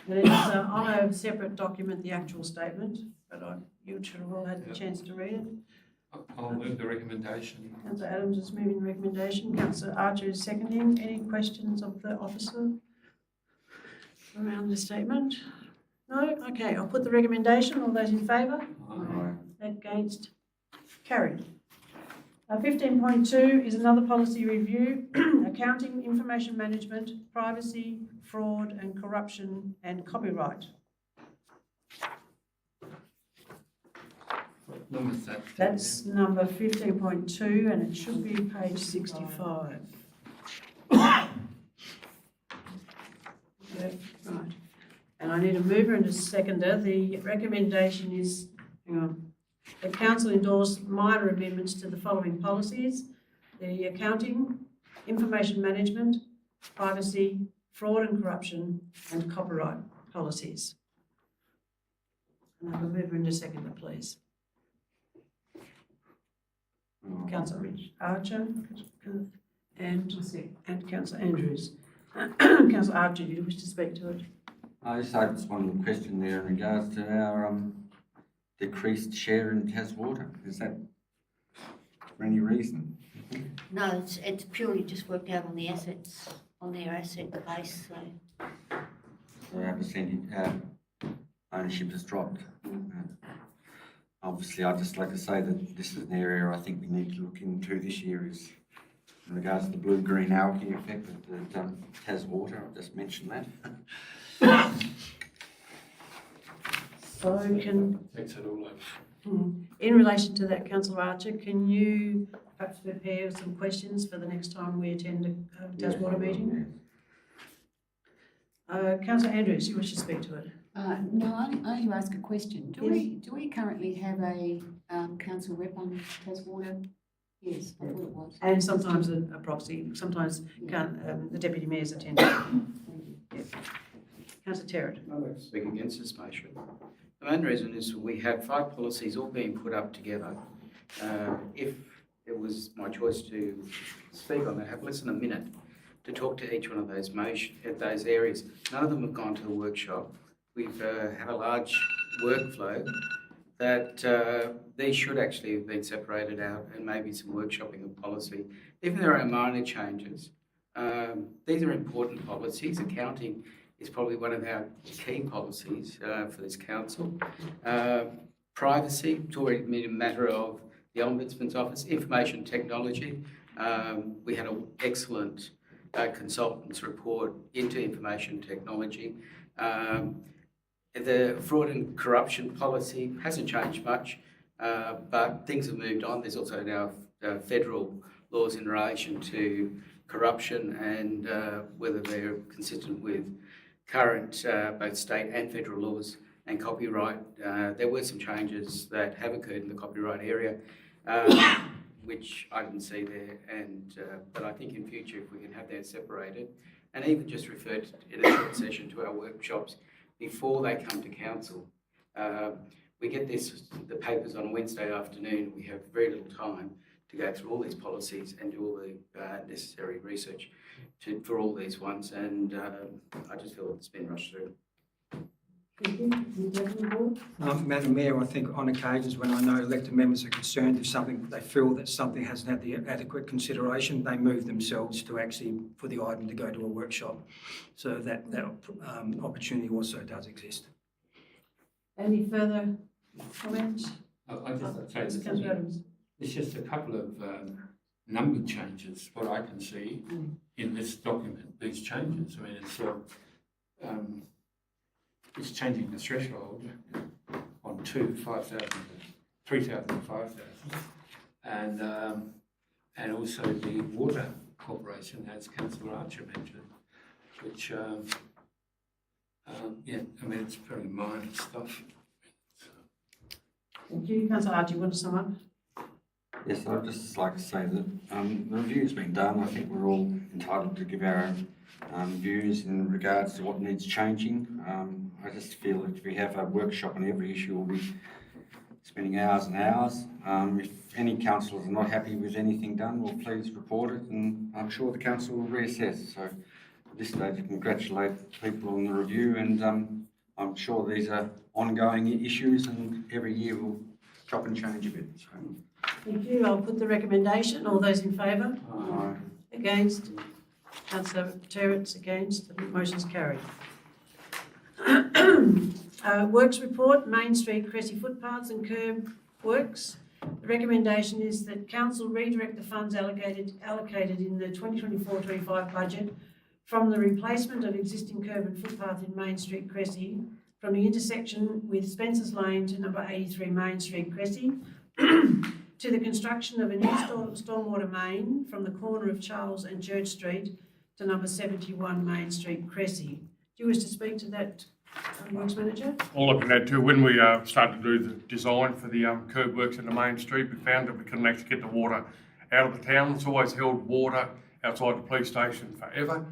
And it's on a separate document, the actual statement, but you should have all had the chance to read it. I'll move the recommendation. Councillor Adams is moving the recommendation. Councillor Archer is seconding. Any questions of the officer around the statement? No? Okay, I'll put the recommendation. All those in favour? Aye. Against? Carried. 15.2 is another policy review, accounting, information management, privacy, fraud and corruption and copyright What number is that? That's number 15.2 and it should be page 65. Yeah, right. And I need a mover and a seconder. The recommendation is, hang on, the council endorse minor amendments to the following policies: the accounting, information management, privacy, fraud and corruption, and copyright policies. And I have a mover and a seconder, please. Councillor Rich Archer and Councillor Andrews. Councillor Archer, do you wish to speak to it? I just have one question there in regards to our decreased share in Taswater. Is that for any reason? No, it's purely just worked out on the assets, on their asset base, so. So our percentage, ownership has dropped. Obviously, I'd just like to say that this is an area I think we need to look into this year is in regards to the blue-green algae effect of Taswater. I've just mentioned that. So can, Takes it all over. in relation to that, Councillor Archer, can you perhaps prepare some questions for the next time we attend a Taswater meeting? Councillor Andrews, you wish to speak to it? No, I only to ask a question. Do we currently have a council rep on Taswater? Yes, I thought it was. And sometimes a proxy, sometimes the deputy mayor's attending. Yeah. Councillor Terrett. I'd like to speak against this motion. The main reason is we have 5 policies all being put up together. If it was my choice to speak on that, have less than a minute to talk to each one of those those areas. None of them have gone to the workshop. We've had a large workflow that these should actually have been separated out and maybe some workshopping of policy. Even there are minor changes. These are important policies. Accounting is probably one of our key policies for this council. Privacy, it's already been a matter of the Ombudsman's Office. Information technology, we had an excellent consultant's report into information technology. The fraud and corruption policy hasn't changed much, but things have moved on. There's also now federal laws in relation to corruption and whether they're consistent with current both state and federal laws and copyright. There were some changes that have occurred in the copyright area, which I didn't see there. And but I think in future, if we can have that separated and even just refer to, in a short session to our workshops before they come to council. We get the papers on a Wednesday afternoon. We have very little time to go through all these policies and do all the necessary research for all these ones. And I just feel it's been rushed through. Thank you. Madam Mayor, I think on occasions when I know elected members are concerned if they feel that something hasn't had the adequate consideration, they move themselves to actually for the item to go to a workshop. So that opportunity also does exist. Any further comments? I just say Adams. it's just a couple of number changes, what I can see in this document, these changes. I mean, it's changing the threshold on 5,000 to 3,000 to 5,000. And also the Water Corporation, as Councillor Archer mentioned, which, it's very minor stuff. Thank you. Councillor Archer, you want to sum up? Yes, I'd just like to say that the review's been done. I think we're all entitled to give our views in regards to what needs changing. I just feel that if we have a workshop on every issue, we'll be spending hours and hours. If any councillors are not happy with anything done, well, please report it, and I'm sure the council will reassess. So at this stage, I congratulate people on the review, and I'm sure these are ongoing issues, and every year we'll chop and change a bit. So. Thank you. I'll put the recommendation. All those in favour? Aye. Against? Councillor Terrett's against. The motion's carried. Works report, Main Street, Cressy footpaths and curb works. The recommendation is that council redirect the funds allocated in the 2024-25 budget from the replacement of existing curb and footpath in Main Street, Cressy, from the intersection with Spencer's Lane to number 83 Main Street, Cressy, to the construction of a new stormwater main from the corner of Charles and Church Street to number 71 Main Street, Cressy. Do you wish to speak to that, Works Manager? All I can add to, when we started to do the design for the curb works in the main street, we found that we couldn't actually get the water out of the town. It's always held water outside the police station forever.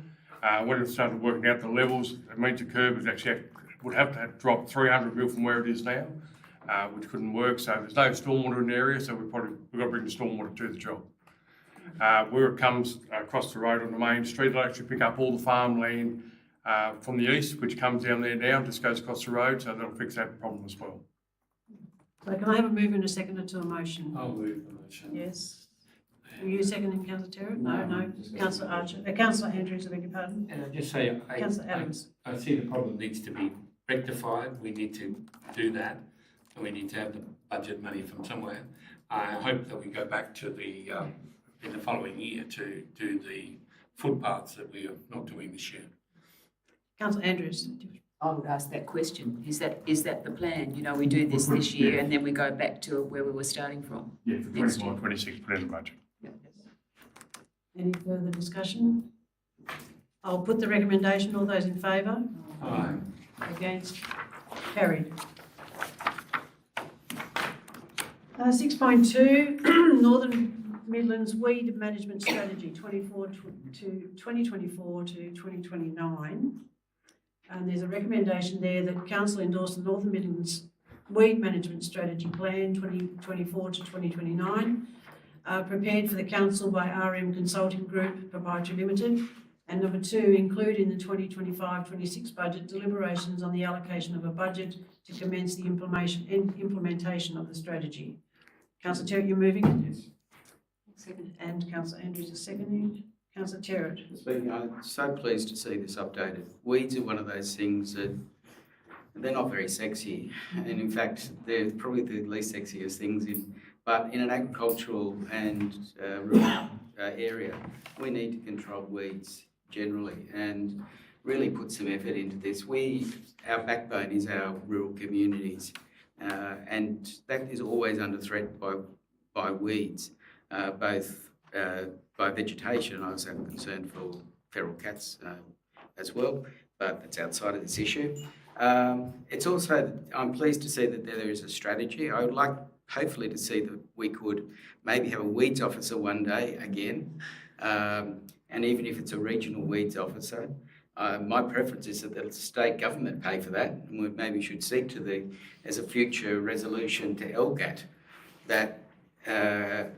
When it started working out the levels, it means the curb is actually would have to drop 300 mil from where it is now, which couldn't work. So there's no stormwater in the area, so we've got to bring the stormwater to the job. Where it comes across the road on the main street, it'll actually pick up all the farmland from the east, which comes down there now, just goes across the road, so that'll fix that problem as well. So can I have a move and a seconder to a motion? I'll move the motion. Yes. Are you seconding, Councillor Terrett? No. Councillor Archer, Councillor Andrews, I beg your pardon. And I just say, Councillor Adams. I see the problem needs to be rectified. We need to do that, and we need to have the budget money from somewhere. I hope that we go back to the in the following year to do the footpaths that we are not doing this year. Councillor Andrews. I would ask that question. Is that the plan? You know, we do this year and then we go back to where we were starting from. Yeah, for 25, 26, put in the budget. Any further discussion? I'll put the recommendation. All those in favour? Aye. Against? Carried. 6.2, Northern Midlands Weed Management Strategy 2024 to 2029. And there's a recommendation there that Council endorse the Northern Midlands Weed Management Strategy Plan 2024 to 2029, prepared for the Council by RM Consulting Group Proprietary Limited. And number 2, include in the 2025-26 budget deliberations on the allocation of a budget to commence the implementation of the strategy. Councillor Terrett, you're moving it? Yes. Second. And Councillor Andrews is seconding. Councillor Terrett. Speaking, I'm so pleased to see this updated. Weeds are one of those things that they're not very sexy, and in fact, they're probably the least sexiest things but in an agricultural and rural area, we need to control weeds generally and really put some effort into this. Our backbone is our rural communities, and that is always under threat by weeds, both by vegetation. I also have concern for feral cats as well, but that's outside of this issue. It's also, I'm pleased to see that there is a strategy. I would like, hopefully, to see that we could maybe have a weeds officer one day again, and even if it's a regional weeds officer. My preference is that the state government pay for that, and we maybe should seek to as a future resolution to LGAT, that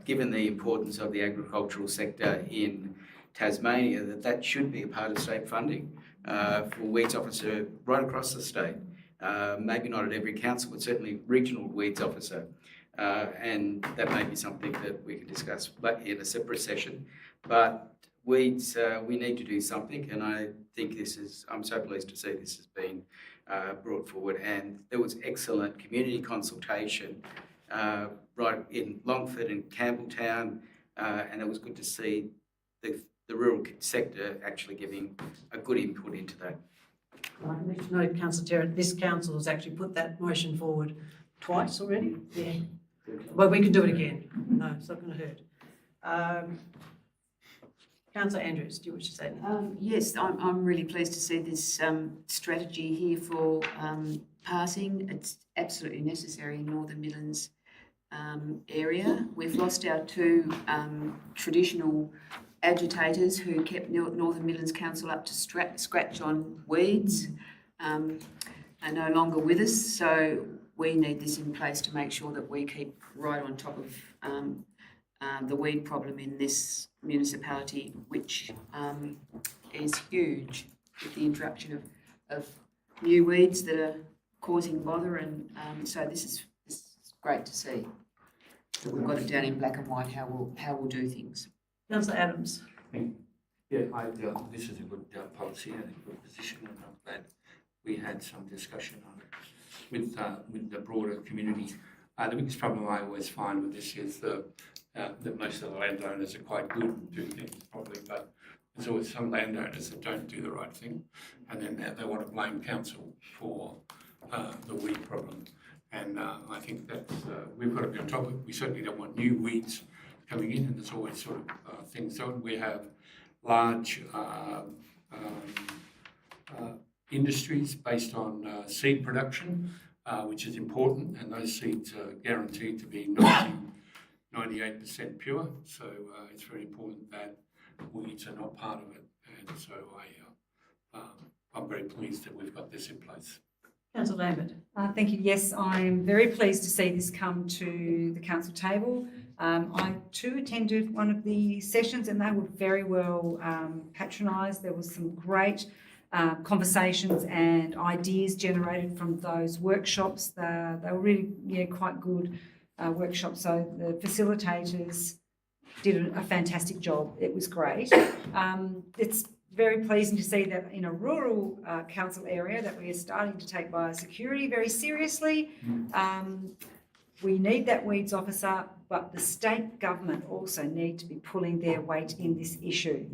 given the importance of the agricultural sector in Tasmania, that should be a part of state funding for weeds officer right across the state. Maybe not at every council, but certainly regional weeds officer. And that may be something that we can discuss in a separate session. But weeds, we need to do something, and I think I'm so pleased to see this has been brought forward. And there was excellent community consultation right in Longford and Campbelltown, and it was good to see the rural sector actually giving a good input into that. I need to note, Councillor Terrett, this council has actually put that motion forward twice already. Yeah. Well, we can do it again. No, it's not going to hurt. Councillor Andrews, do you wish to say anything? Yes, I'm really pleased to see this strategy here for passing. It's absolutely necessary in Northern Midlands area. We've lost our 2 traditional agitators who kept Northern Midlands Council up to scratch on weeds, are no longer with us, so we need this in place to make sure that we keep right on top of the weed problem in this municipality, which is huge, with the introduction of new weeds that are causing bother, and so this is great to see. So we've got it down in black and white how we'll do things. Councillor Adams. Yeah, this is a good policy and a good position, and I'm glad we had some discussion on it with the broader community. The biggest problem I always find with this is that most of the landowners are quite good and do things probably, but there's always some landowners that don't do the right thing, and then they want to blame council for the weed problem. And I think that we've got to be on top of it. We certainly don't want new weeds coming in, and there's always sort of things on. We have large industries based on seed production, which is important, and those seeds are guaranteed to be 98% pure. So it's very important that weeds are not part of it. And so I'm very pleased that we've got this in place. Councillor Lambert. Thank you. Yes, I'm very pleased to see this come to the council table. I too attended one of the sessions and they were very well patronised. There was some great conversations and ideas generated from those workshops. They were really, quite good workshops. So the facilitators did a fantastic job. It was great. It's very pleasing to see that in a rural council area that we are starting to take biosecurity very seriously. We need that weeds officer, but the state government also need to be pulling their weight in this issue.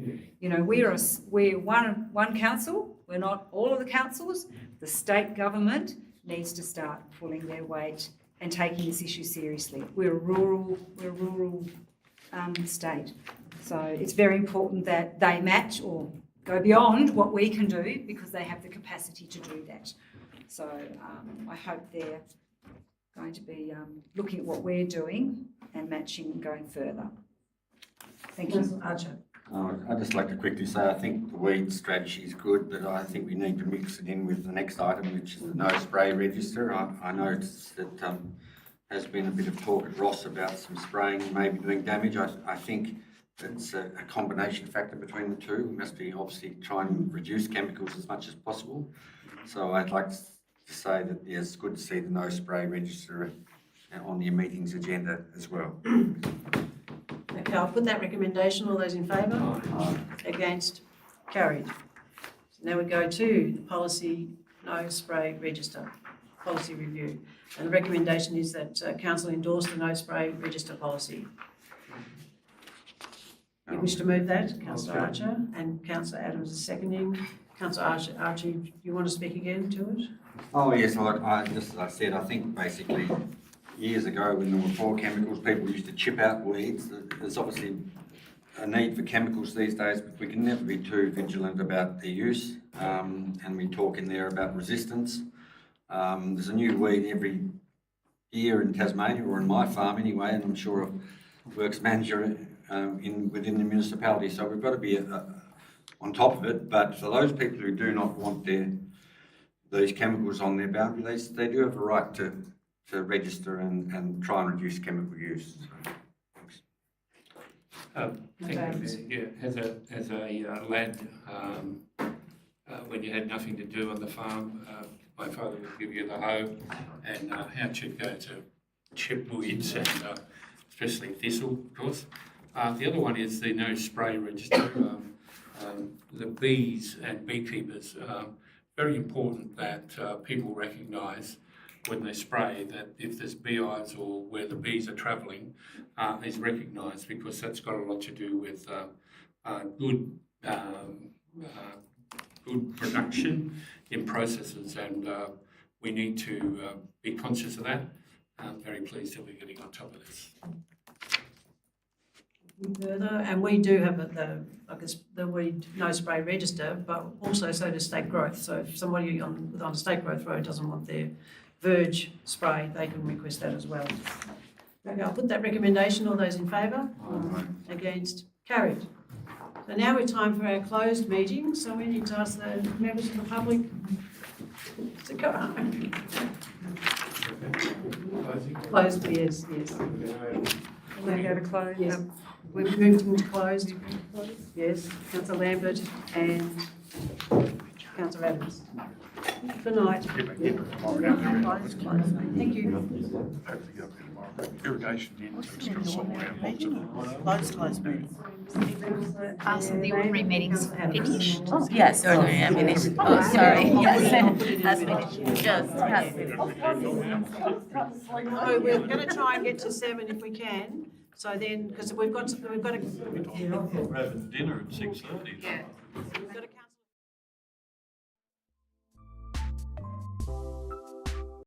You know, we're one council. We're not all of the councils. The state government needs to start pulling their weight and taking this issue seriously. We're a rural state, so it's very important that they match or go beyond what we can do because they have the capacity to do that. So I hope they're going to be looking at what we're doing and matching and going further. Thank you. Archer. I'd just like to quickly say I think the weed strategy is good, but I think we need to mix it in with the next item, which is the no spray register. I noticed that has been a bit of talk at Ross about some spraying maybe doing damage. I think it's a combination factor between the two. We must be obviously trying to reduce chemicals as much as possible. So I'd like to say that yes, it's good to see the no spray register on your meeting's agenda as well. Okay, I'll put that recommendation. All those in favour? Aye. Against? Carried. So now we go to the policy no spray register policy review. And the recommendation is that council endorse the no spray register policy. You wish to move that? Councillor Archer and Councillor Adams is seconding. Councillor Archer, do you want to speak again to it? Oh yes, as I said, I think basically years ago when there were 4 chemicals, people used to chip out weeds. There's obviously a need for chemicals these days, but we can never be too vigilant about their use. And we talk in there about resistance. There's a new weed every year in Tasmania, or in my farm anyway, and I'm sure a works manager within the municipality. So we've got to be on top of it. But for those people who do not want these chemicals on their boundary, they do have a right to register and try and reduce chemical use. Thank you. Yeah, as a lad, when you had nothing to do on the farm, my father would give you the hoe and out you'd go to chip weeds and especially thistle, of course. The other one is the no spray register. The bees and beekeepers, very important that people recognise when they spray that if there's beehives or where the bees are travelling is recognised, because that's got a lot to do with good production in processes, and we need to be conscious of that. I'm very pleased that we're getting on top of this. Further, and we do have the weed no spray register, but also so does state growth. So if somebody on a state growth road doesn't want their verge spray, they can request that as well. Okay, I'll put that recommendation. All those in favour? Against? Carried. So now we're time for our closed meeting. So we need to ask the members of the public to go home. Closed, yes. We're going to close. Yes. We've moved into closed. Yes. Councillor Lambert and Councillor Adams. Good night. Thank you. Irrigation in, so it's got salt around. Closed meeting. So the ordinary meeting's finished? Oh, yes, ordinary finished. Oh, sorry. Yes, that's finished. Just has finished. Oh, we're going to try and get to 7 if we can. So then, because we've got to. We're having dinner at 6:30. Yeah. We've got to.